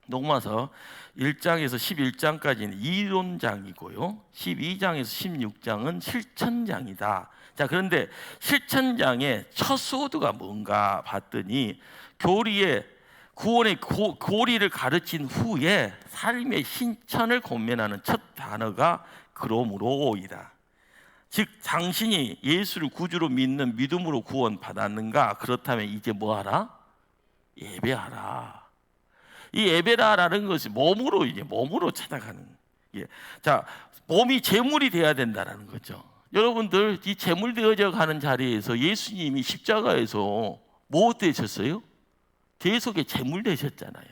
로마서 1장에서 11장까지는 이론장이고요, 12장에서 16장은 실천장이다. 자, 그런데 실천장의 첫 소드가 뭔가 봤더니 교리의 구원의 고리를 가르친 후에 삶의 신천을 권면하는 첫 단어가 그러므로이다. 즉 당신이 예수를 구주로 믿는 믿음으로 구원 받았는가? 그렇다면 이제 뭐하라? 예배하라. 이 예배라라는 것이 몸으로 찾아가는. 자, 몸이 제물이 돼야 된다라는 거죠. 여러분들 이 제물 되어져 가는 자리에서 예수님이 십자가에서 뭐 되셨어요? 대속의 제물 되셨잖아요.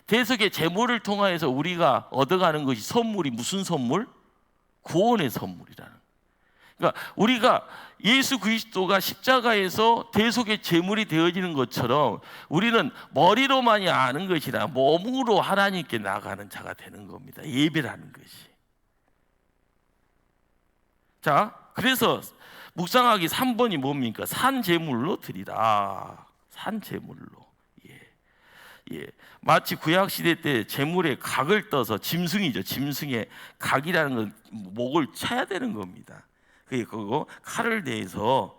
대속의 제물을 통하여서 우리가 얻어가는 것이 선물이 무슨 선물? 구원의 선물이라는. 그러니까 우리가 예수 그리스도가 십자가에서 대속의 제물이 되어지는 것처럼 우리는 머리로만이 아는 것이라 몸으로 하나님께 나가는 자가 되는 겁니다. 예배라는 것이. 자, 그래서 묵상하기 3번이 뭡니까? 산 제물로 드리라. 산 제물로. 예, 마치 구약 시대 때 제물에 각을 떠서 짐승이죠. 짐승의 각이라는 건 목을 쳐야 되는 겁니다. 그거 칼을 대서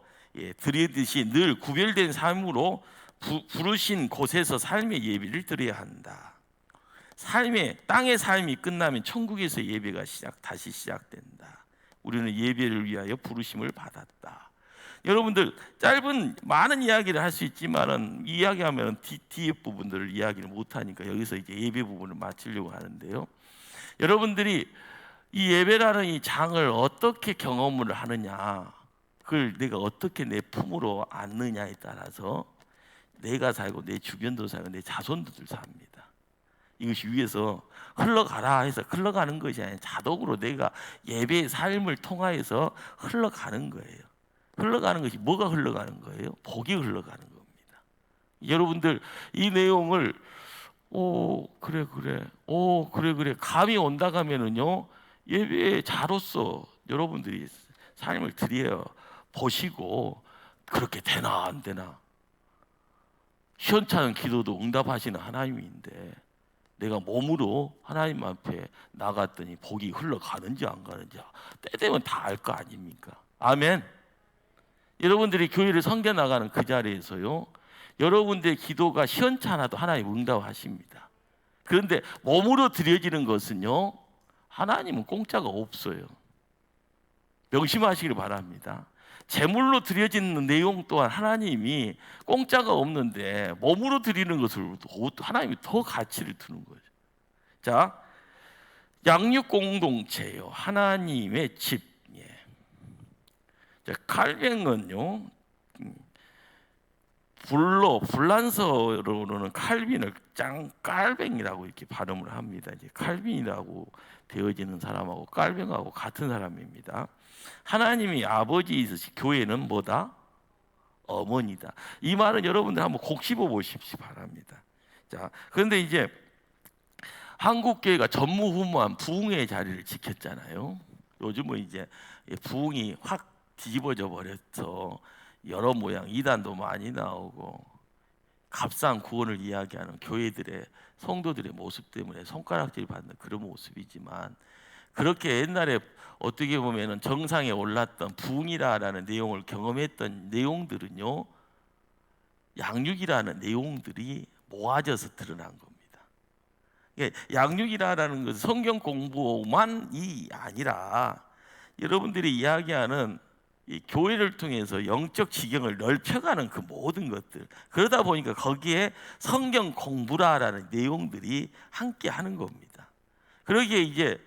드리듯이 늘 구별된 삶으로 부르신 곳에서 삶의 예배를 드려야 한다. 땅의 삶이 끝나면 천국에서 예배가 다시 시작된다. 우리는 예배를 위하여 부르심을 받았다. 여러분들 짧은 많은 이야기를 할 수 있지만은 이야기하면 뒤에 부분들을 이야기를 못 하니까 여기서 이제 예배 부분을 마치려고 하는데요. 여러분들이 이 예배라는 이 장을 어떻게 경험을 하느냐, 그걸 내가 어떻게 내 품으로 안느냐에 따라서 내가 살고 내 주변도 살고 내 자손들도 삽니다. 이것이 위에서 흘러가라 해서 흘러가는 것이 아니라 자동으로 내가 예배의 삶을 통하여서 흘러가는 거예요. 흘러가는 것이 뭐가 흘러가는 거예요? 복이 흘러가는 겁니다. 여러분들 이 내용을 그래 감이 온다 하면은요, 예배의 자로서 여러분들이 삶을 드려 보시고 그렇게 되나 안 되나, 시원찮은 기도도 응답하시는 하나님인데 내가 몸으로 하나님 앞에 나갔더니 복이 흘러가는지 안 가는지 때 되면 다 알 거 아닙니까? 아멘. 여러분들이 교회를 섬겨 나가는 그 자리에서요, 여러분들의 기도가 시원찮아도 하나님 응답하십니다. 그런데 몸으로 드려지는 것은요, 하나님은 공짜가 없어요. 명심하시길 바랍니다. 제물로 드려지는 내용 또한 하나님이 공짜가 없는데 몸으로 드리는 것을 하나님이 더 가치를 두는 거죠. 자, 양육 공동체요, 하나님의 집. 칼뱅은요, 불란서로는 칼빈을 짱깔뱅이라고 이렇게 발음을 합니다. 이제 칼빈이라고 되어지는 사람하고 깔뱅하고 같은 사람입니다. 하나님이 아버지이듯이 교회는 뭐다? 어머니다. 이 말은 여러분들 한번 곡 씹어 보십시오 바랍니다. 자, 그런데 이제 한국 교회가 전무후무한 부흥의 자리를 지켰잖아요. 요즘은 이제 부흥이 확 뒤집어져 버려서 여러 모양 이단도 많이 나오고 값싼 구원을 이야기하는 교회들의 성도들의 모습 때문에 손가락질 받는 그런 모습이지만, 그렇게 옛날에 어떻게 보면은 정상에 올랐던 부흥이라는 내용을 경험했던 내용들은요, 양육이라는 내용들이 모아져서 드러난 겁니다. 양육이라는 것은 성경 공부만이 아니라 여러분들이 이야기하는 이 교회를 통해서 영적 지경을 넓혀가는 그 모든 것들, 그러다 보니까 거기에 성경 공부라는 내용들이 함께 하는 겁니다. 그러기에 이제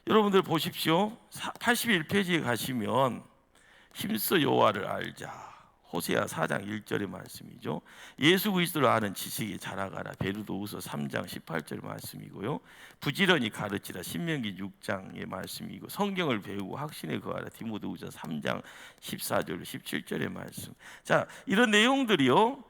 여러분들 보십시오. 81페이지에 가시면 힘써 여호와를 알자, 호세아 4장 1절의 말씀이죠. 예수 그리스도를 아는 지식에 자라가라, 베드로후서 3장 18절의 말씀이고요. 부지런히 가르치라, 신명기 6장의 말씀이고, 성경을 배우고 확신에 거하라, 디모데후서 3장 14절 17절의 말씀. 자, 이런 내용들이요,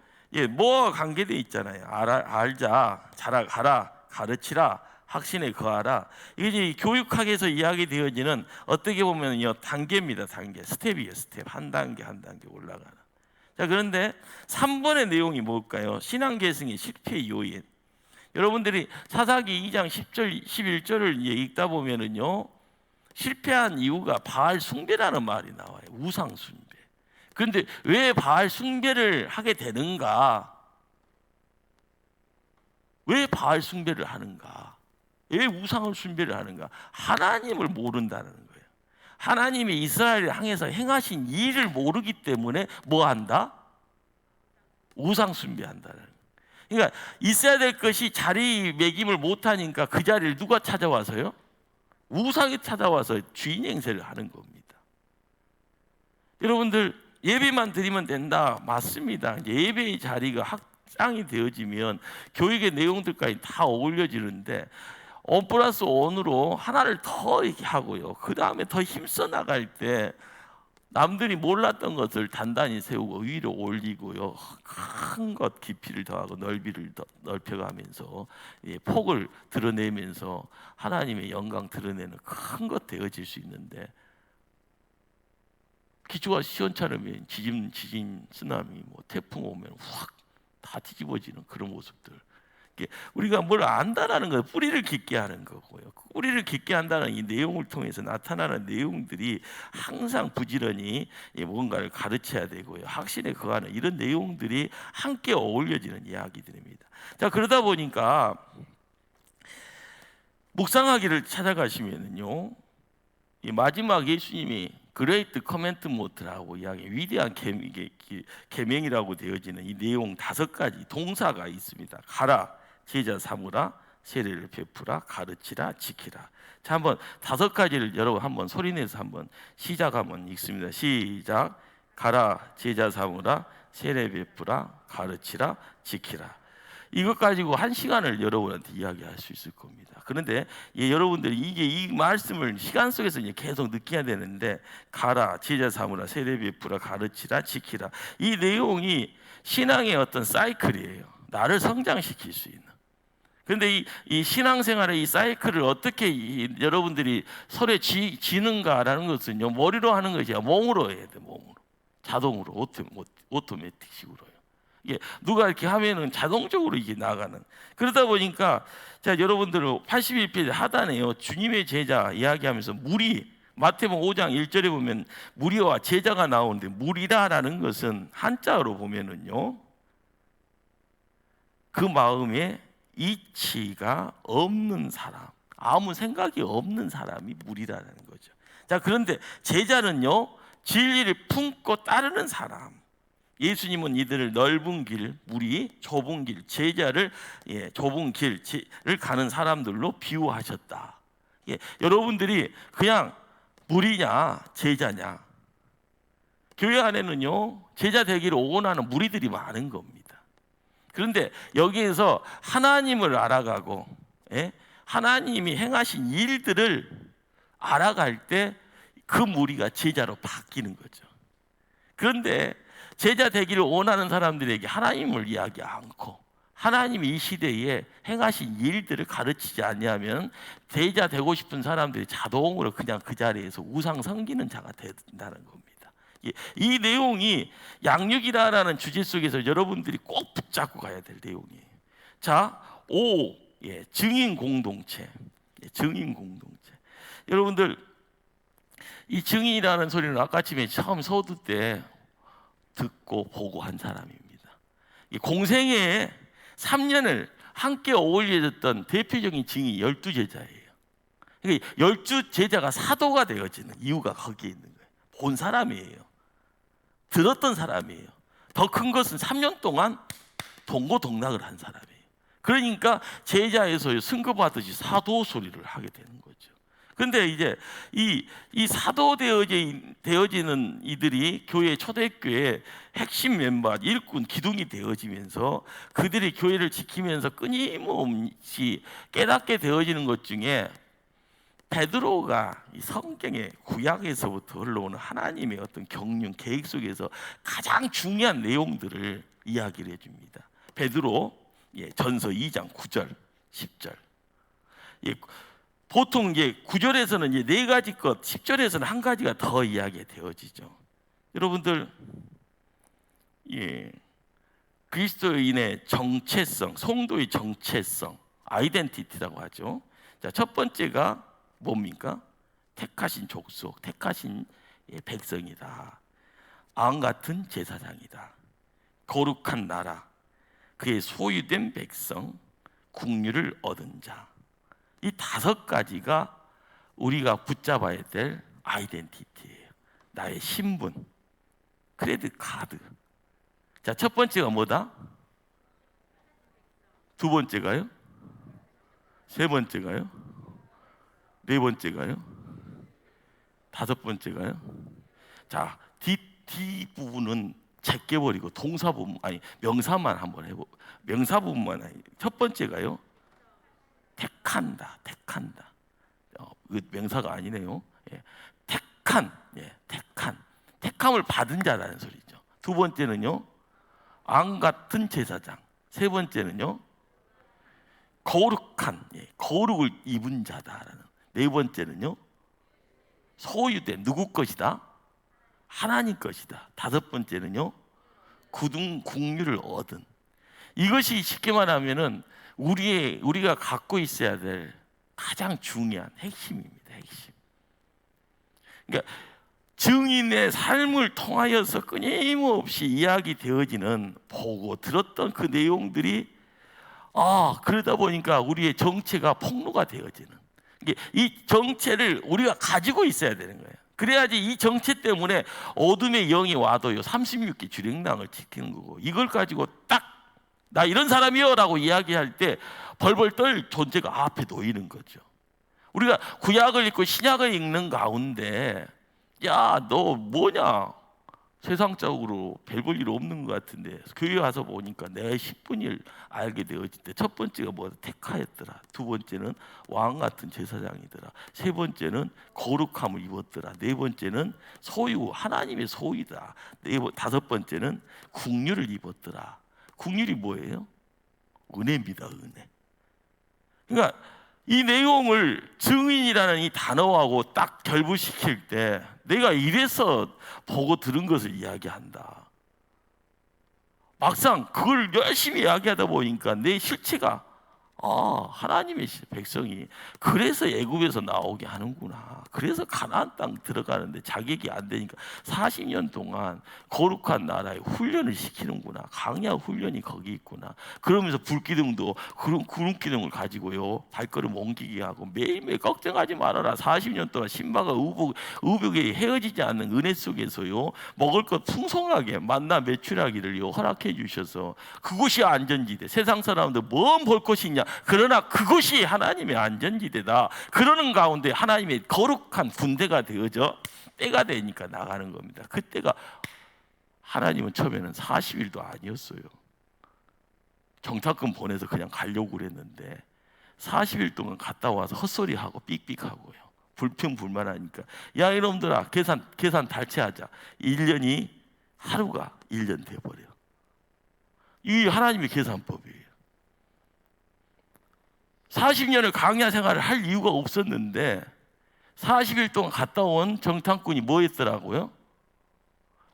뭐와 관계되어 있잖아요. 알자, 자라가라, 가르치라, 확신에 거하라. 이게 교육학에서 이야기되어지는 어떻게 보면요, 단계입니다. 단계, 스텝이에요. 스텝, 한 단계 한 단계 올라가는. 자, 그런데 3번의 내용이 뭘까요? 신앙계승의 실패 요인. 여러분들이 사사기 2장 10절 11절을 읽다 보면은요, 실패한 이유가 바알 숭배라는 말이 나와요. 우상 숭배. 그런데 왜 바알 숭배를 하게 되는가? 왜 바알 숭배를 하는가? 왜 우상을 숭배를 하는가? 하나님을 모른다는 거예요. 하나님이 이스라엘을 향해서 행하신 일을 모르기 때문에 뭐 한다? 우상 숭배한다는 거예요. 그러니까 있어야 될 것이 자리매김을 못하니까 그 자리를 누가 찾아와서요? 우상이 찾아와서 주인 행세를 하는 겁니다. 여러분들 예배만 드리면 된다, 맞습니다. 예배의 자리가 확장이 되어지면 교육의 내용들까지 다 어울려지는데, 원 플러스 원으로 하나를 더 이렇게 하고요, 그 다음에 더 힘써 나갈 때 남들이 몰랐던 것을 단단히 세우고 위로 올리고요, 큰 것 깊이를 더하고 넓이를 넓혀가면서 폭을 드러내면서 하나님의 영광 드러내는 큰 것 되어질 수 있는데, 기초가 시원찮으면 지진, 쓰나미, 태풍 오면 확 다 뒤집어지는 그런 모습들. 우리가 뭘 안다라는 거, 뿌리를 깊게 하는 거고요. 뿌리를 깊게 한다는 이 내용을 통해서 나타나는 내용들이 항상 부지런히 뭔가를 가르쳐야 되고요. 확신에 거하는 이런 내용들이 함께 어울려지는 이야기들입니다. 자, 그러다 보니까 묵상하기를 찾아가시면은요, 이 마지막 예수님이 그레이트 커맨드먼트라고 이야기, 위대한 계명이라고 되어지는 이 내용 5가지 동사가 있습니다. 가라, 제자 삼으라, 세례를 베푸라, 가르치라, 지키라. 자, 한번 5가지를 여러분 한번 소리내서 한번 시작 한번 읽습니다. 시작. 가라, 제자 삼으라, 세례 베푸라, 가르치라, 지키라. 이것 가지고 1시간을 여러분한테 이야기할 수 있을 겁니다. 그런데 여러분들이 이 말씀을 시간 속에서 계속 느껴야 되는데, 가라, 제자 삼으라, 세례 베푸라, 가르치라, 지키라. 이 내용이 신앙의 어떤 사이클이에요. 나를 성장시킬 수 있는. 그런데 이 신앙생활의 이 사이클을 어떻게 여러분들이 손에 쥐는가라는 것은요, 머리로 하는 것이 아니라 몸으로 해야 돼. 몸으로, 자동으로, 오토매틱식으로요. 누가 이렇게 하면은 자동적으로 이게 나가는. 그러다 보니까 자, 여러분들 81페이지 하단에요, 주님의 제자 이야기하면서 무리, 마태복음 5장 1절에 보면 무리와 제자가 나오는데, 무리라라는 것은 한자어로 보면은요, 그 마음에 이치가 없는 사람, 아무 생각이 없는 사람이 무리라는 거죠. 자, 그런데 제자는요, 진리를 품고 따르는 사람. 예수님은 이들을 넓은 길, 무리, 좁은 길, 제자를 좁은 길을 가는 사람들로 비유하셨다. 여러분들이 그냥 무리냐 제자냐, 교회 안에는요, 제자 되기를 원하는 무리들이 많은 겁니다. 그런데 여기에서 하나님을 알아가고, 하나님이 행하신 일들을 알아갈 때 그 무리가 제자로 바뀌는 거죠. 그런데 제자 되기를 원하는 사람들에게 하나님을 이야기 않고 하나님이 이 시대에 행하신 일들을 가르치지 않냐면, 제자 되고 싶은 사람들이 자동으로 그냥 그 자리에서 우상 섬기는 자가 된다는 겁니다. 이 내용이 양육이라는 주제 속에서 여러분들이 꼭 붙잡고 가야 될 내용이에요. 자, 5. 증인 공동체. 증인 공동체. 여러분들, 이 증인이라는 소리는 아까쯤에 처음 서두 때 듣고 보고 한 사람입니다. 공생애에 3년을 함께 어울려졌던 대표적인 증인이 12제자예요. 12제자가 사도가 되어지는 이유가 거기에 있는 거예요. 본 사람이에요. 들었던 사람이에요. 더 큰 것은 3년 동안 동고동락을 한 사람이에요. 그러니까 제자에서 승급하듯이 사도 소리를 하게 되는 거죠. 그런데 이제 이 사도 되어지는 이들이 교회, 초대교회 핵심 멤버, 일꾼, 기둥이 되어지면서 그들이 교회를 지키면서 끊임없이 깨닫게 되어지는 것 중에, 베드로가 이 성경의 구약에서부터 흘러오는 하나님의 어떤 경륜 계획 속에서 가장 중요한 내용들을 이야기를 해줍니다. 베드로 전서 2장 9절 10절. 보통 이제 9절에서는 이제 4가지 것, 10절에서는 1가지가 더 이야기가 되어지죠. 여러분들, 그리스도인의 정체성, 성도의 정체성, 아이덴티티라고 하죠. 자, 첫 번째가 뭡니까? 택하신 족속, 택하신 백성이다. 왕 같은 제사장이다. 거룩한 나라, 그의 소유된 백성, 국류를 얻은 자. 이 5가지가 우리가 붙잡아야 될 아이덴티티예요. 나의 신분, 크레딧 카드. 자, 첫 번째가 뭐다? 2번째가요? 3번째가요? 4번째가요? 5번째가요? 자, 뒤 부분은 제껴버리고 동사 부분, 아니 명사만 한번 해보. 명사 부분만. 첫 번째가요, 택한다. 명사가 아니네요. 택함을 받은 자라는 소리죠. 2번째는요, 왕 같은 제사장. 3번째는요, 거룩한, 거룩을 입은 자다라는. 4번째는요, 소유된, 누구 것이다? 하나님 것이다. 5번째는요, 국류를 얻은. 이것이 쉽게 말하면은 우리가 갖고 있어야 될 가장 중요한 핵심입니다. 핵심. 그러니까 증인의 삶을 통하여서 끊임없이 이야기되어지는 보고 들었던 그 내용들이 그러다 보니까 우리의 정체가 폭로가 되어지는, 이 정체를 우리가 가지고 있어야 되는 거예요. 그래야지 이 정체 때문에 어둠의 영이 와도요 36기 주랭랑을 지키는 거고, 이걸 가지고 딱 나 이런 사람이요 라고 이야기할 때 벌벌 떨 존재가 앞에 놓이는 거죠. 우리가 구약을 읽고 신약을 읽는 가운데 야, 너 뭐냐? 세상적으로 별 볼 일 없는 것 같은데 교회 와서 보니까 내 10분의 1 알게 되어질 때, 첫 번째가 뭐다? 택하였더라. 두 번째는 왕 같은 제사장이더라. 세 번째는 거룩함을 입었더라. 네 번째는 소유, 하나님의 소유다. 다섯 번째는 국률을 입었더라. 국률이 뭐예요? 은혜입니다. 은혜. 그러니까 이 내용을 증인이라는 이 단어하고 딱 결부시킬 때 내가 이래서 보고 들은 것을 이야기한다. 막상 그걸 열심히 이야기하다 보니까 내 실체가 하나님의 백성이 그래서 애굽에서 나오게 하는구나. 그래서 가나안 땅 들어가는데 자격이 안 되니까 40년 동안 거룩한 나라에 훈련을 시키는구나. 강야 훈련이 거기 있구나. 그러면서 불기둥도 그런 구름기둥을 가지고요 발걸음 옮기게 하고 매일매일 걱정하지 말아라. 40년 동안 신바가 의복에 헤어지지 않는 은혜 속에서요 먹을 것 풍성하게 만나 매출하기를요 허락해 주셔서 그곳이 안전지대. 세상 사람들 뭔 볼 것이 있냐. 그러나 그것이 하나님의 안전지대다. 그러는 가운데 하나님의 거룩한 군대가 되어져 때가 되니까 나가는 겁니다. 그때가 하나님은 처음에는 40일도 아니었어요. 정착금 보내서 그냥 가려고 그랬는데 40일 동안 갔다 와서 헛소리하고 삑삑하고요. 불평불만하니까 야 이놈들아 계산 달치하자. 1년이 하루가 1년 돼버려요. 이 하나님의 계산법이에요. 40년을 강야 생활을 할 이유가 없었는데 40일 동안 갔다 온 정탐꾼이 뭐 했더라고요?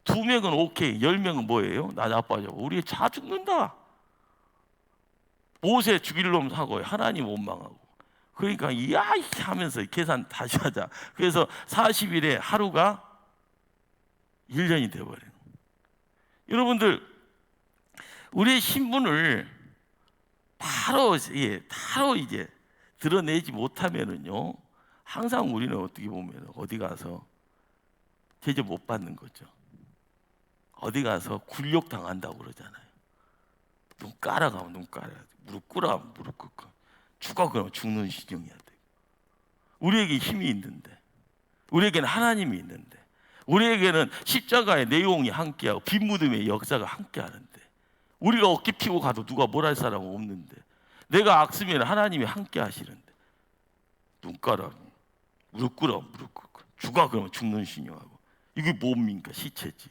2명은 오케이, 10명은 뭐예요? 나 나빠져. 우리 차 죽는다. 모세 죽일 놈 사고 하나님 원망하고. 그러니까 야 하면서 계산 다시 하자. 그래서 40일에 하루가 1년이 돼버려요. 여러분들 우리의 신분을 바로 이제 드러내지 못하면은요 항상 우리는 어떻게 보면 어디 가서 제재 못 받는 거죠. 어디 가서 굴욕 당한다고 그러잖아요. 눈 깔아가면 눈 깔아야 돼. 무릎 꿇어가면 무릎 꿇고. 죽어 그러면 죽는 신용이야 돼. 우리에게 힘이 있는데, 우리에게는 하나님이 있는데, 우리에게는 십자가의 내용이 함께하고 빈 무덤의 역사가 함께하는데, 우리가 어깨 피고 가도 누가 뭘 할 사람은 없는데, 내가 악쓰면 하나님이 함께 하시는데, 눈 깔아 무릎 꿇어 무릎 꿇고 죽어 그러면 죽는 신용하고. 이게 뭡니까? 시체지.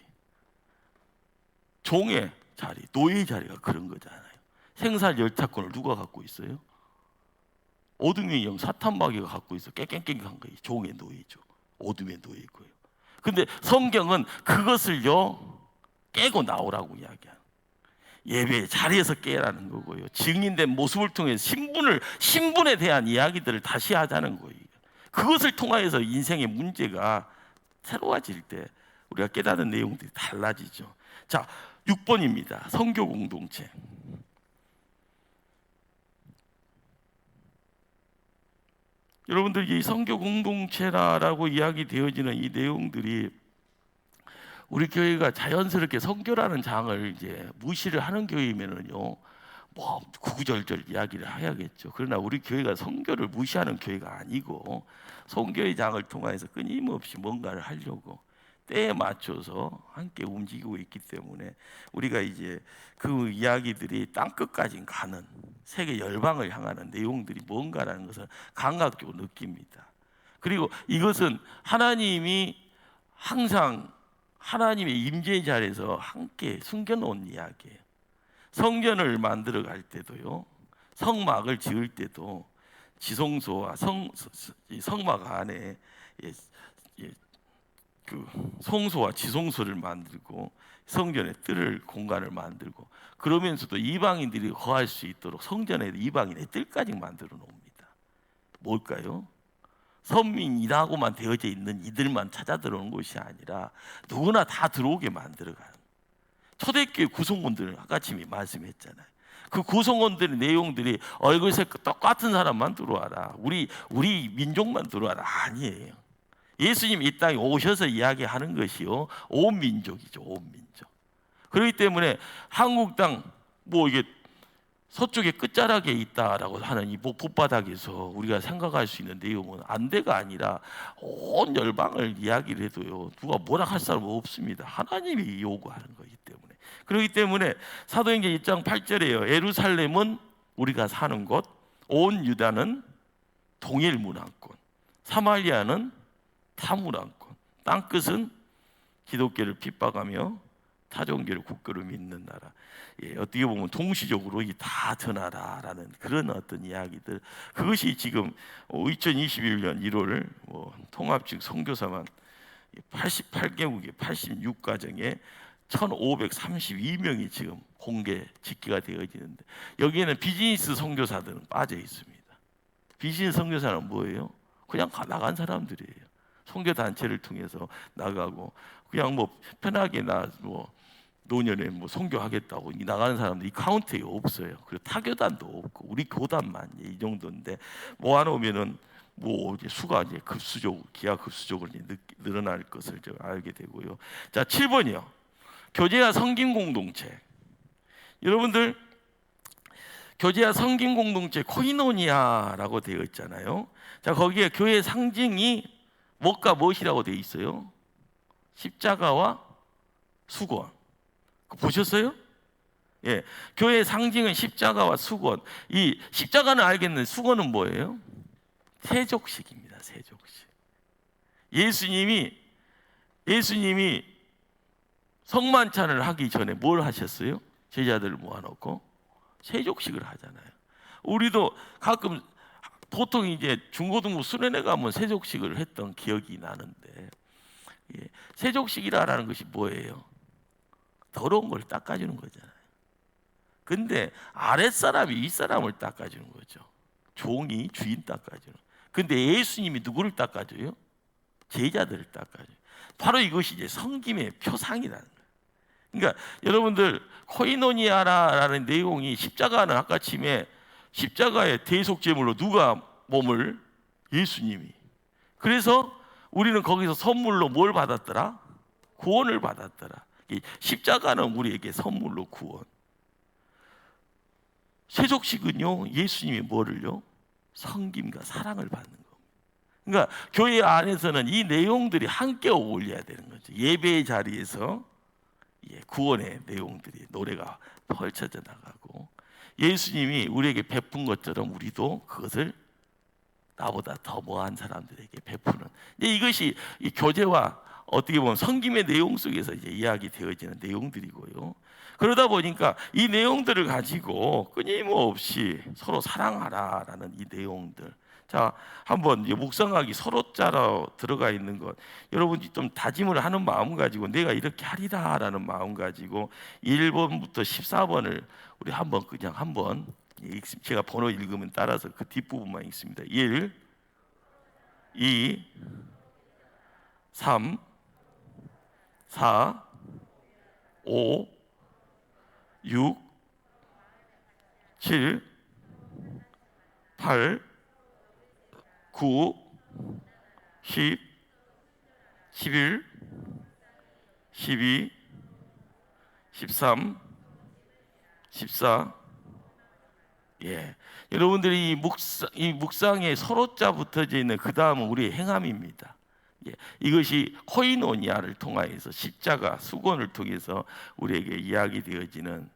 종의 자리, 노예의 자리가 그런 거잖아요. 생살 열차권을 누가 갖고 있어요? 어둠의 영 사탄마귀가 갖고 있어. 깨깽깽한 거예요. 종의 노예죠. 어둠의 노예고요. 근데 성경은 그것을요 깨고 나오라고 이야기해요. 예배 자리에서 깨라는 거고요. 증인된 모습을 통해 신분에 대한 이야기들을 다시 하자는 거예요. 그것을 통하여서 인생의 문제가 새로워질 때 우리가 깨닫는 내용들이 달라지죠. 자, 6번입니다. 선교 공동체. 여러분들 이 선교 공동체라고 이야기되어지는 이 내용들이 우리 교회가 자연스럽게 선교라는 장을 이제 무시를 하는 교회이면은요, 뭐 구구절절 이야기를 해야겠죠. 그러나 우리 교회가 선교를 무시하는 교회가 아니고 선교의 장을 통해서 끊임없이 뭔가를 하려고 때에 맞춰서 함께 움직이고 있기 때문에 우리가 이제 그 이야기들이 땅끝까지 가는 세계 열방을 향하는 내용들이 뭔가라는 것을 감각적으로 느낍니다. 그리고 이것은 하나님이 항상 하나님의 임재의 자리에서 함께 숨겨놓은 이야기예요. 성전을 만들어 갈 때도요, 성막을 지을 때도 지성소와 성막 안에 그 성소와 지성소를 만들고 성전에 뜰을 공간을 만들고 그러면서도 이방인들이 거할 수 있도록 성전에 이방인의 뜰까지 만들어 놓습니다. 뭘까요? 선민이라고만 되어져 있는 이들만 찾아 들어오는 것이 아니라 누구나 다 들어오게 만들어가는 초대교회 구성원들은 아까쯤에 말씀했잖아요. 그 구성원들의 내용들이 얼굴색 똑같은 사람만 들어와라, 우리 민족만 들어와라, 아니에요. 예수님 이 땅에 오셔서 이야기하는 것이요, 온 민족이죠, 온 민족. 그렇기 때문에 한국 땅 이게 서쪽의 끝자락에 있다라고 하는 이 못바닥에서 우리가 생각할 수 있는 내용은 안대가 아니라 온 열방을 이야기를 해도요, 누가 뭐라 할 사람 없습니다. 하나님이 요구하는 거기 때문에. 그렇기 때문에 사도행전 1장 8절에요. 예루살렘은 우리가 사는 곳, 온 유다는 동일 문화권, 사마리아는 타문화권, 땅끝은 기독교를 핍박하며 타종교를 국교로 믿는 나라. 어떻게 보면 동시적으로 다 전하라라는 그런 어떤 이야기들, 그것이 지금 2021년 1월 통합직 선교사만 88개국의 86가정에 1532명이 지금 공개 집계가 되어지는데, 여기에는 비즈니스 선교사들은 빠져 있습니다. 비즈니스 선교사는 뭐예요? 그냥 나간 사람들이에요. 선교 단체를 통해서 나가고 그냥 편하게 노년에 선교하겠다고 선교하겠다고 사람들 이 카운트에 없어요. 그리고 타교단도 없고 우리 교단만 이 정도인데 모아놓으면은 이제 수가 이제 기하급수적으로 늘어날 것을 제가 알게 되고요. 자, 7번이요. 교제와 성김 공동체. 여러분들, 교제와 성김 공동체 코이노니아라고 되어 있잖아요. 자, 거기에 교회 상징이 무엇이라고 되어 있어요? 십자가와 수건. 보셨어요? 예, 교회의 상징은 십자가와 수건. 이 십자가는 알겠는데 수건은 뭐예요? 세족식입니다. 세족식. 예수님이 성만찬을 하기 전에 뭘 하셨어요? 제자들을 모아놓고 세족식을 하잖아요. 우리도 가끔 보통 이제 중고등부 수련회 가면 세족식을 했던 기억이 나는데, 세족식이라는 것이 뭐예요? 더러운 걸 닦아주는 거잖아요. 근데 아랫사람이 윗사람을 닦아주는 거죠. 종이 주인 닦아주는. 근데 예수님이 누구를 닦아줘요? 제자들을 닦아줘요. 바로 이것이 이제 성김의 표상이라는 거예요. 그러니까 여러분들, 코이노니아라는 내용이, 십자가는 아까침에 십자가의 대속제물로 누가 몸을? 예수님이. 그래서 우리는 거기서 선물로 뭘 받았더라? 구원을 받았더라. 십자가는 우리에게 선물로 구원. 세족식은요, 예수님이 뭐를요? 성김과 사랑을 받는 겁니다. 그러니까 교회 안에서는 이 내용들이 함께 어울려야 되는 거죠. 예배의 자리에서 구원의 내용들이, 노래가 펼쳐져 나가고, 예수님이 우리에게 베푼 것처럼 우리도 그것을 나보다 더 뭐한 사람들에게 베푸는, 이것이 이 교제와 어떻게 보면 성김의 내용 속에서 이제 이야기 되어지는 내용들이고요. 그러다 보니까 이 내용들을 가지고 끊임없이 서로 사랑하라라는 이 내용들. 자, 한번 묵상하기 서로자로 들어가 있는 것, 여러분이 좀 다짐을 하는 마음 가지고 내가 이렇게 하리라라는 마음 가지고 1번부터 14번을 우리 그냥 한번, 제가 번호 읽으면 따라서 그 뒷부분만 읽습니다. 1, 2, 3, 4, 5, 6, 7, 8, 9, 10, 11, 12, 13, 14. 여러분들이 이 묵상에 서로자 붙어져 있는 그 다음은 우리의 행함입니다. 이것이 코이노니아를 통하여서 십자가, 수건을 통해서 우리에게 이야기되어지는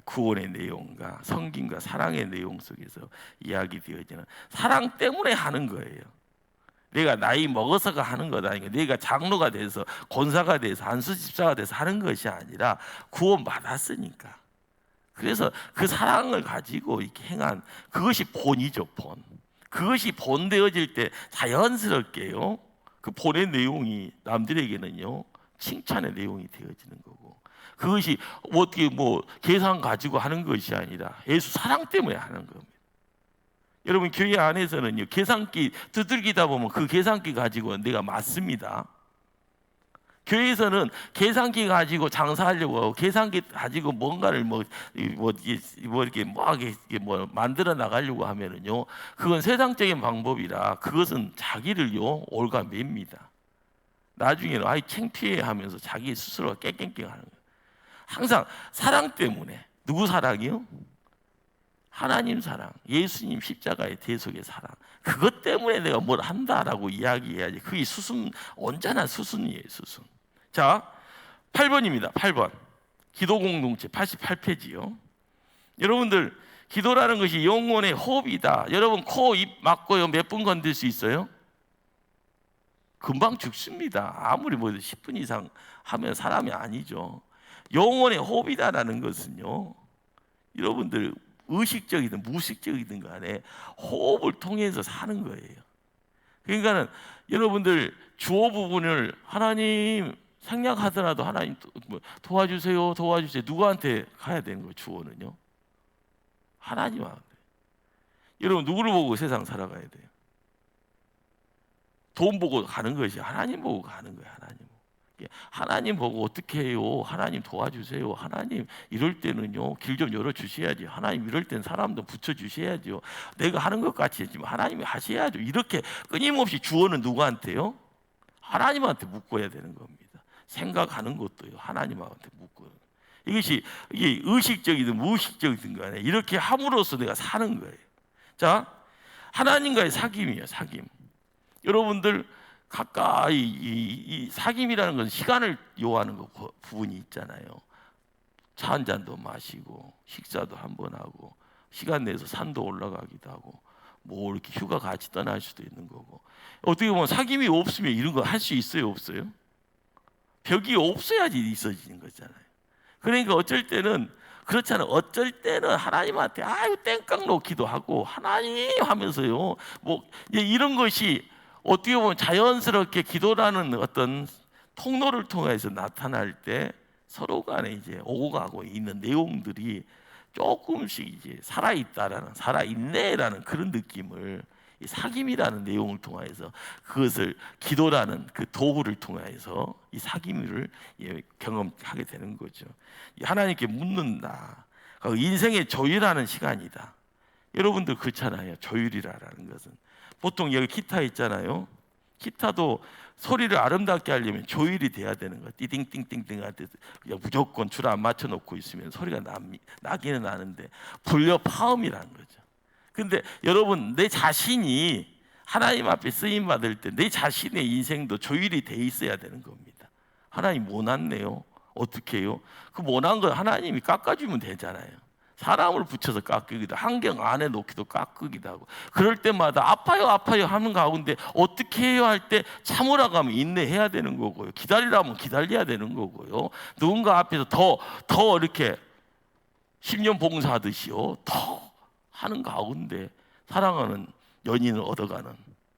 구원의 내용과 성김과 사랑의 내용 속에서 이야기되어지는, 사랑 때문에 하는 거예요. 내가 나이 먹어서가 하는 것 아니고, 내가 장로가 돼서, 권사가 돼서, 안수집사가 돼서 하는 것이 아니라 구원 받았으니까. 그래서 그 사랑을 가지고 이렇게 행한, 그것이 본이죠, 본. 그것이 본되어질 때 자연스럽게요, 그 보낸 내용이 남들에게는요 칭찬의 내용이 되어지는 거고, 그것이 어떻게 뭐 계산 가지고 하는 것이 아니라 예수 사랑 때문에 하는 겁니다. 여러분 교회 안에서는요 계산기 두들기다 보면 그 계산기 가지고 내가 맞습니다. 교회에서는 계산기 가지고 장사하려고 하고 계산기 가지고 뭔가를 이렇게 만들어 나가려고 하면은요 그건 세상적인 방법이라 그것은 자기를요 올가맵니다. 나중에는 아이 창피해 하면서 자기 스스로가 깽깽깽 하는 거예요. 항상 사랑 때문에. 누구 사랑이요? 하나님 사랑, 예수님 십자가의 대속의 사랑. 그것 때문에 내가 뭘 한다라고 이야기해야지. 그게 온전한 수순이에요, 수순. 자, 8번입니다. 8번. 기도 공동체 88페이지요. 여러분들 기도라는 것이 영혼의 호흡이다. 여러분 코, 입 막고요 몇 분 건들 수 있어요? 금방 죽습니다. 아무리 10분 이상 하면 사람이 아니죠. 영혼의 호흡이다라는 것은요, 여러분들 의식적이든 무의식적이든 간에 호흡을 통해서 사는 거예요. 그러니까는 여러분들 주어 부분을 하나님 생략하더라도 하나님 도와주세요, 도와주세요. 누구한테 가야 되는 거예요? 주어는요 하나님한테. 여러분 누구를 보고 세상 살아가야 돼요? 돈 보고 가는 것이 하나님 보고 가는 거예요. 하나님 보고 어떻게 해요? 하나님 도와주세요. 하나님 이럴 때는요 길 좀 열어주셔야지. 하나님 이럴 때는 사람도 붙여주셔야죠. 내가 하는 것 같이 했지만 하나님이 하셔야죠. 이렇게 끊임없이 주어는 누구한테요? 하나님한테 묶어야 되는 겁니다. 생각하는 것도요 하나님한테 묶어요. 이게 의식적이든 무의식적이든 간에 이렇게 함으로써 내가 사는 거예요. 자, 하나님과의 사귐이에요. 사귐. 여러분들 가까이 이 사귐이라는 건 시간을 요하는 부분이 있잖아요. 차 한 잔도 마시고 식사도 한번 하고 시간 내서 산도 올라가기도 하고 뭐 이렇게 휴가 같이 떠날 수도 있는 거고. 어떻게 보면 사귐이 없으면 이런 거 할 수 있어요, 없어요? 벽이 없어야지 있어지는 거잖아요. 그러니까 어쩔 때는 그렇잖아요. 어쩔 때는 하나님한테 땡깡 놓기도 하고 하나님 하면서요. 이런 것이 어떻게 보면 자연스럽게 기도라는 어떤 통로를 통해서 나타날 때 서로 간에 이제 오고 가고 있는 내용들이 조금씩 이제 살아있네라는 그런 느낌을 이 사귐이라는 내용을 통해서 그것을 기도라는 그 도구를 통해서 이 사귐을 경험하게 되는 거죠. 하나님께 묻는다. 인생의 조율하는 시간이다. 여러분들 그렇잖아요. 조율이라는 것은 보통 여기 기타 있잖아요. 기타도 소리를 아름답게 하려면 조율이 돼야 되는 거야. 띠딩띵띵띵 할 때 무조건 줄 안 맞춰 놓고 있으면 소리가 나기는 나는데 불려 파음이라는 거죠. 근데 여러분 내 자신이 하나님 앞에 쓰임 받을 때 내 자신의 인생도 조율이 돼 있어야 되는 겁니다. 하나님 못났네요. 어떻게 해요? 그 못난 걸 하나님이 깎아주면 되잖아요. 사람을 붙여서 깎기도 환경 안에 놓기도 깎기도 하고 그럴 때마다 아파요 하는 가운데 어떻게 해요 할 때 참으라고 하면 인내해야 되는 거고요. 기다리라면 기다려야 되는 거고요. 누군가 앞에서 더 이렇게 10년 봉사하듯이요 더 하는 가운데 사랑하는 연인을 얻어가는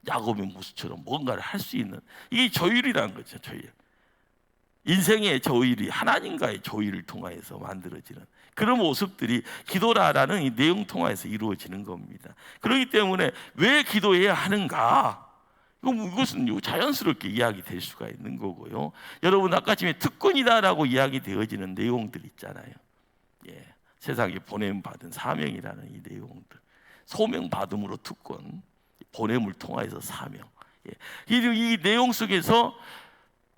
야곱의 모습처럼 뭔가를 할 수 있는 이게 조율이라는 거죠. 조율. 인생의 조율이 하나님과의 조율을 통해서 만들어지는 그런 모습들이 기도라는 이 내용 통해서 이루어지는 겁니다. 그렇기 때문에 왜 기도해야 하는가? 이것은 자연스럽게 이야기될 수가 있는 거고요. 여러분 아까 전에 특권이다라고 이야기되어지는 내용들 있잖아요. 세상에 보냄받은 사명이라는 이 내용들, 소명받음으로 특권, 보냄을 통해서 사명. 이 내용 속에서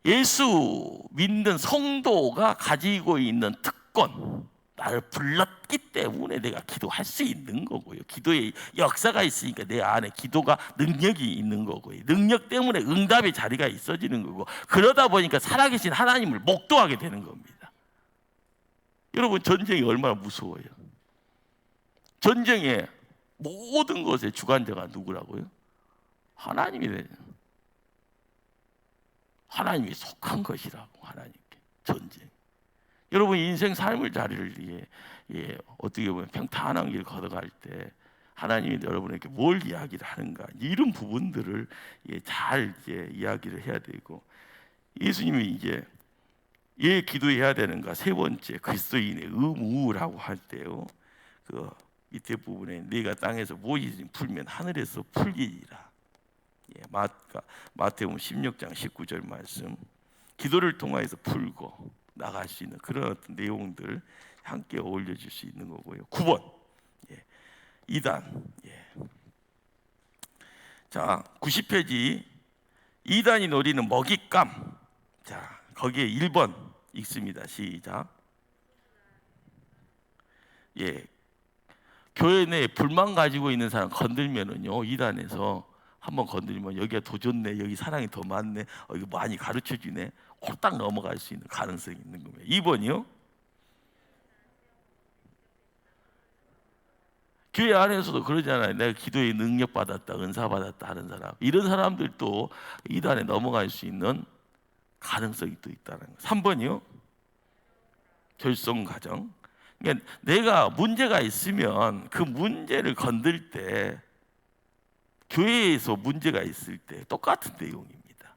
예수 믿는 성도가 가지고 있는 특권, 나를 불렀기 때문에 내가 기도할 수 있는 거고요. 기도의 역사가 있으니까 내 안에 기도가 능력이 있는 거고요. 능력 때문에 응답의 자리가 있어지는 거고 그러다 보니까 살아계신 하나님을 목도하게 되는 겁니다. 여러분 전쟁이 얼마나 무서워요. 전쟁의 모든 것의 주관자가 누구라고요? 하나님이 되는 하나님이 속한 것이라고. 하나님께 전쟁. 여러분 인생 삶을 자리를 위해 어떻게 보면 평탄한 길 걸어갈 때 하나님이 여러분에게 뭘 이야기를 하는가, 이런 부분들을 잘 이야기를 해야 되고, 예수님이 이제 왜 기도해야 되는가, 세 번째 그리스도인의 의무라고 할 때요, 그 밑에 부분에 네가 땅에서 무엇이든지 풀면 하늘에서 풀리리라. 마태복음 16장 19절 말씀, 기도를 통해서 풀고 나갈 수 있는 그런 어떤 내용들 함께 어울려질 수 있는 거고요. 9번 이단. 자, 90페이지 이단이 노리는 먹잇감. 자, 거기에 1번 읽습니다. 시작. 교회 내에 불만 가지고 있는 사람 건들면은요, 이단에서 한번 건드리면 여기가 더 좋네, 여기 사랑이 더 많네, 이거 많이 가르쳐 주네, 홀딱 넘어갈 수 있는 가능성이 있는 겁니다. 2번이요, 교회 안에서도 그러잖아요. 내가 기도에 능력 받았다, 은사 받았다 하는 사람, 이런 사람들도 이단에 넘어갈 수 있는 가능성이 또 있다는 거예요. 3번이요, 결손 가정. 그러니까 내가 문제가 있으면 그 문제를 건들 때, 교회에서 문제가 있을 때 똑같은 내용입니다.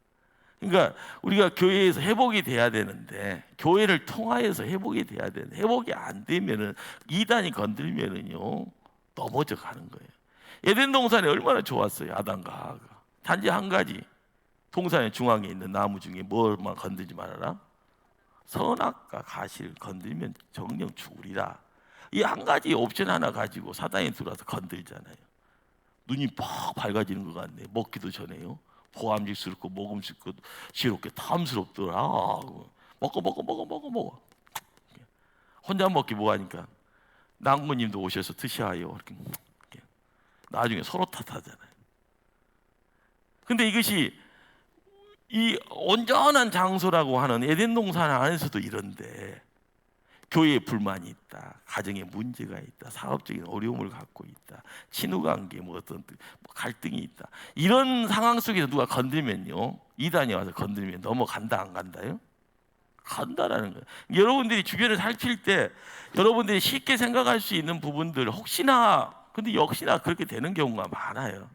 그러니까 우리가 교회에서 회복이 돼야 되는데, 교회를 통하여서 회복이 돼야 되는데, 회복이 안 되면은 이단이 건들면은요 넘어져 가는 거예요. 에덴 동산이 얼마나 좋았어요, 아담과 하와가. 단지 한 가지, 동산의 중앙에 있는 나무 중에 뭘만 건들지 말아라, 선악과 가시를 건들면 정령 죽으리라. 이 한 가지 옵션 하나 가지고 사단이 들어와서 건들잖아요. 눈이 팍 밝아지는 것 같네. 먹기도 전에요, 보암직스럽고 먹음직스럽게 탐스럽더라. 먹어. 혼자 먹기 뭐하니까 낭모님도 오셔서 드셔요. 이렇게 나중에 서로 탓하잖아요. 근데 이것이 이 온전한 장소라고 하는 에덴 동산 안에서도 이런데, 교회에 불만이 있다, 가정에 문제가 있다, 사업적인 어려움을 갖고 있다, 친후관계 어떤 갈등이 있다, 이런 상황 속에서 누가 건들면요, 이단이 와서 건들면 넘어간다, 안 간다요? 간다라는 거예요. 여러분들이 주변을 살필 때 여러분들이 쉽게 생각할 수 있는 부분들, 혹시나, 근데 역시나 그렇게 되는 경우가 많아요.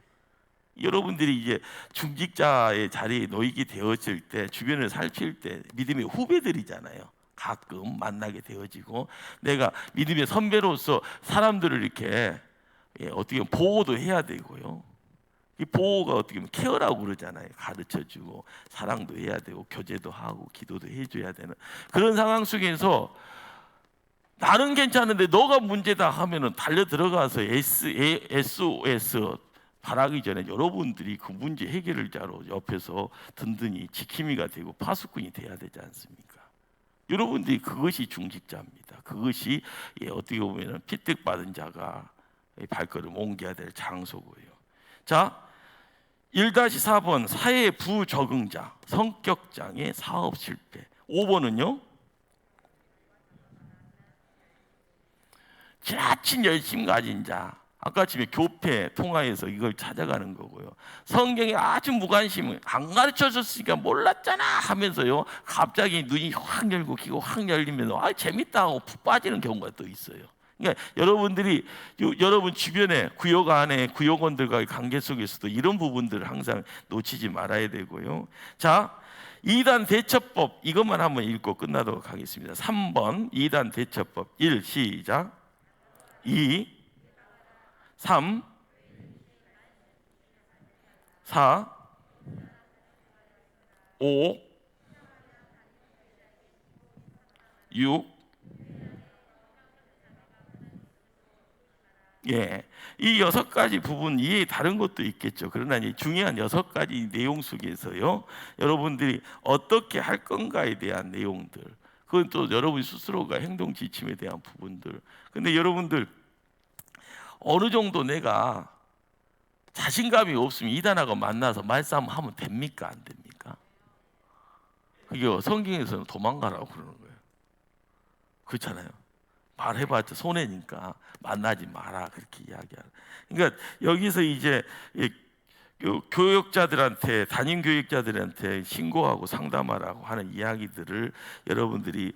여러분들이 이제 중직자의 자리에 놓이게 되었을 때, 주변을 살필 때 믿음의 후배들이잖아요. 가끔 만나게 되어지고, 내가 믿음의 선배로서 사람들을 이렇게 어떻게 보면 보호도 해야 되고요. 이 보호가 어떻게 보면 케어라고 그러잖아요. 가르쳐주고 사랑도 해야 되고 교제도 하고 기도도 해줘야 되는 그런 상황 속에서, 나는 괜찮은데 너가 문제다 하면은 달려 들어가서 SOS 바라기 전에 여러분들이 그 문제 해결을 자로 옆에서 든든히 지킴이가 되고 파수꾼이 돼야 되지 않습니까? 여러분들이 그것이 중직자입니다. 그것이 어떻게 보면 피택받은 자가 발걸음 옮겨야 될 장소고요. 자, 1-4번 사회 부적응자, 성격장애, 사업 실패. 5번은요, 지나친 열심 가진 자, 아까 집에 교회 통화에서 이걸 찾아가는 거고요. 성경에 아주 무관심, 안 가르쳐줬으니까 몰랐잖아 하면서요, 갑자기 눈이 확 열고 귀가 확 열리면서 재밌다 하고 푹 빠지는 경우가 또 있어요. 그러니까 여러분들이 여러분 주변에 구역 안에 구역원들과의 관계 속에서도 이런 부분들을 항상 놓치지 말아야 되고요. 자, 2단 대처법, 이것만 한번 읽고 끝나도록 하겠습니다. 3번 2단 대처법. 1 시작. 2 3 4 5 6 이 6가지 부분 이해 다른 것도 있겠죠. 그러나 이 중요한 6가지 내용 속에서요, 여러분들이 어떻게 할 건가에 대한 내용들, 그건 또 여러분 스스로가 행동 지침에 대한 부분들. 근데 여러분들 어느 정도 내가 자신감이 없으면 이단하고 만나서 말싸움하면 됩니까, 안 됩니까? 그게 성경에서는 도망가라고 그러는 거예요. 그렇잖아요. 말해봤자 손해니까 만나지 마라, 그렇게 이야기하는. 그러니까 여기서 이제 교육자들한테, 담임 교육자들한테 신고하고 상담하라고 하는 이야기들을 여러분들이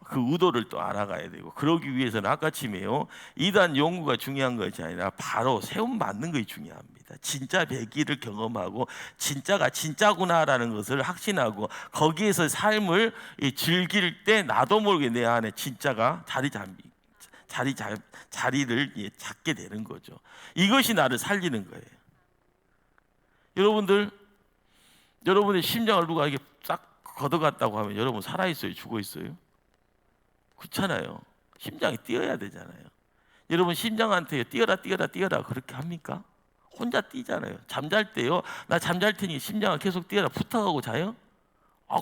그 의도를 또 알아가야 되고, 그러기 위해서는 아까침에요, 이단 연구가 중요한 것이 아니라 바로 세움 맞는 것이 중요합니다. 진짜 배기를 경험하고 진짜가 진짜구나라는 것을 확신하고 거기에서 삶을 즐길 때 나도 모르게 내 안에 진짜가 자리를 잡게 되는 거죠. 이것이 나를 살리는 거예요. 여러분의 심장을 누가 이게 싹 걷어갔다고 하면 여러분 살아있어요? 죽어있어요? 그렇잖아요. 심장이 뛰어야 되잖아요. 여러분 심장한테 뛰어라 그렇게 합니까? 혼자 뛰잖아요. 잠잘 때요, 나 잠잘 테니 심장아 계속 뛰어라 부탁하고 자요?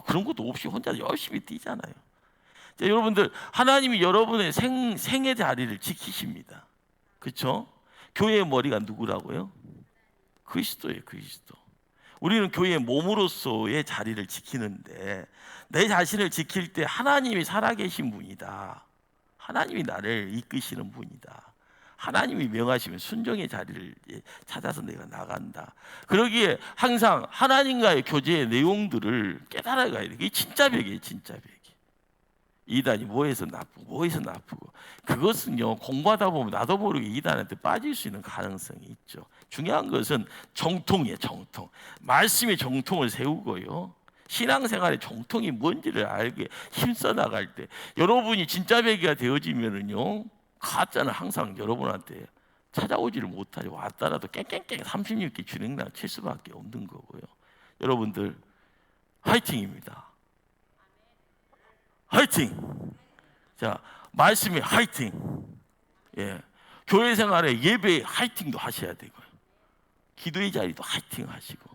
그런 것도 없이 혼자 열심히 뛰잖아요. 자, 여러분들, 하나님이 여러분의 생의 자리를 지키십니다. 그렇죠? 교회의 머리가 누구라고요? 그리스도예요. 그리스도. 우리는 교회의 몸으로서의 자리를 지키는데, 내 자신을 지킬 때 하나님이 살아계신 분이다, 하나님이 나를 이끄시는 분이다, 하나님이 명하시면 순종의 자리를 찾아서 내가 나간다. 그러기에 항상 하나님과의 교제의 내용들을 깨달아가야 돼. 이게 진짜 벽이에요. 진짜 벽. 이단이 뭐해서 나쁘고 그것은요, 공부하다 보면 나도 모르게 이단한테 빠질 수 있는 가능성이 있죠. 중요한 것은 정통이에요. 정통. 말씀의 정통을 세우고요, 신앙생활의 정통이 뭔지를 알게 힘써 나갈 때 여러분이 진짜 배기가 되어지면은요, 가짜는 항상 여러분한테 찾아오지를 못하죠. 왔다라도 깽깽깽 36개 준행량 칠 수밖에 없는 거고요. 여러분들 화이팅입니다. 화이팅! 자, 말씀에 화이팅! 예, 교회 생활에 예배에 화이팅도 하셔야 되고요, 기도의 자리도 화이팅 하시고,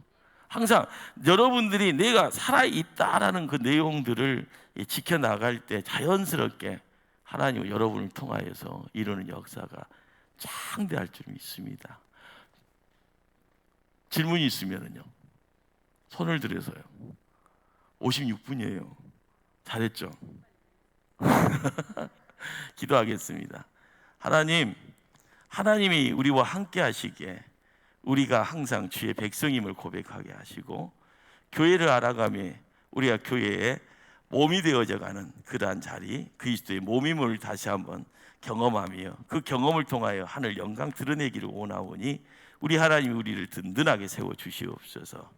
항상 여러분들이 내가 살아있다라는 그 내용들을 지켜나갈 때 자연스럽게 하나님은 여러분을 통하여서 이루는 역사가 창대할 줄 믿습니다. 질문이 있으면요, 손을 들어서요. 56분이에요. 잘했죠? 기도하겠습니다. 하나님이 우리와 함께 하시기에 우리가 항상 주의 백성임을 고백하게 하시고, 교회를 알아가며 우리가 교회의 몸이 되어져 가는 그러한 자리, 그리스도의 몸임을 다시 한번 경험하며 그 경험을 통하여 하늘 영광 드러내기를 원하오니, 우리 하나님이 우리를 든든하게 세워 주시옵소서.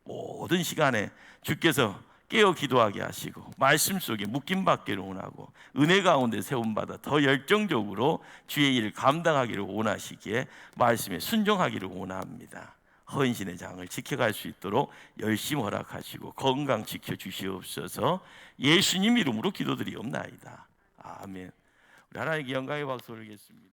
모든 시간에 주께서 깨어 기도하게 하시고 말씀 속에 묶임 받기를 원하고 은혜 가운데 세움받아 더 열정적으로 주의 일을 감당하기를 원하시기에 말씀에 순종하기를 원합니다. 헌신의 장을 지켜갈 수 있도록 열심히 허락하시고 건강 지켜주시옵소서. 예수님 이름으로 기도드리옵나이다. 아멘. 우리 하나님께 영광의 박수 올리겠습니다.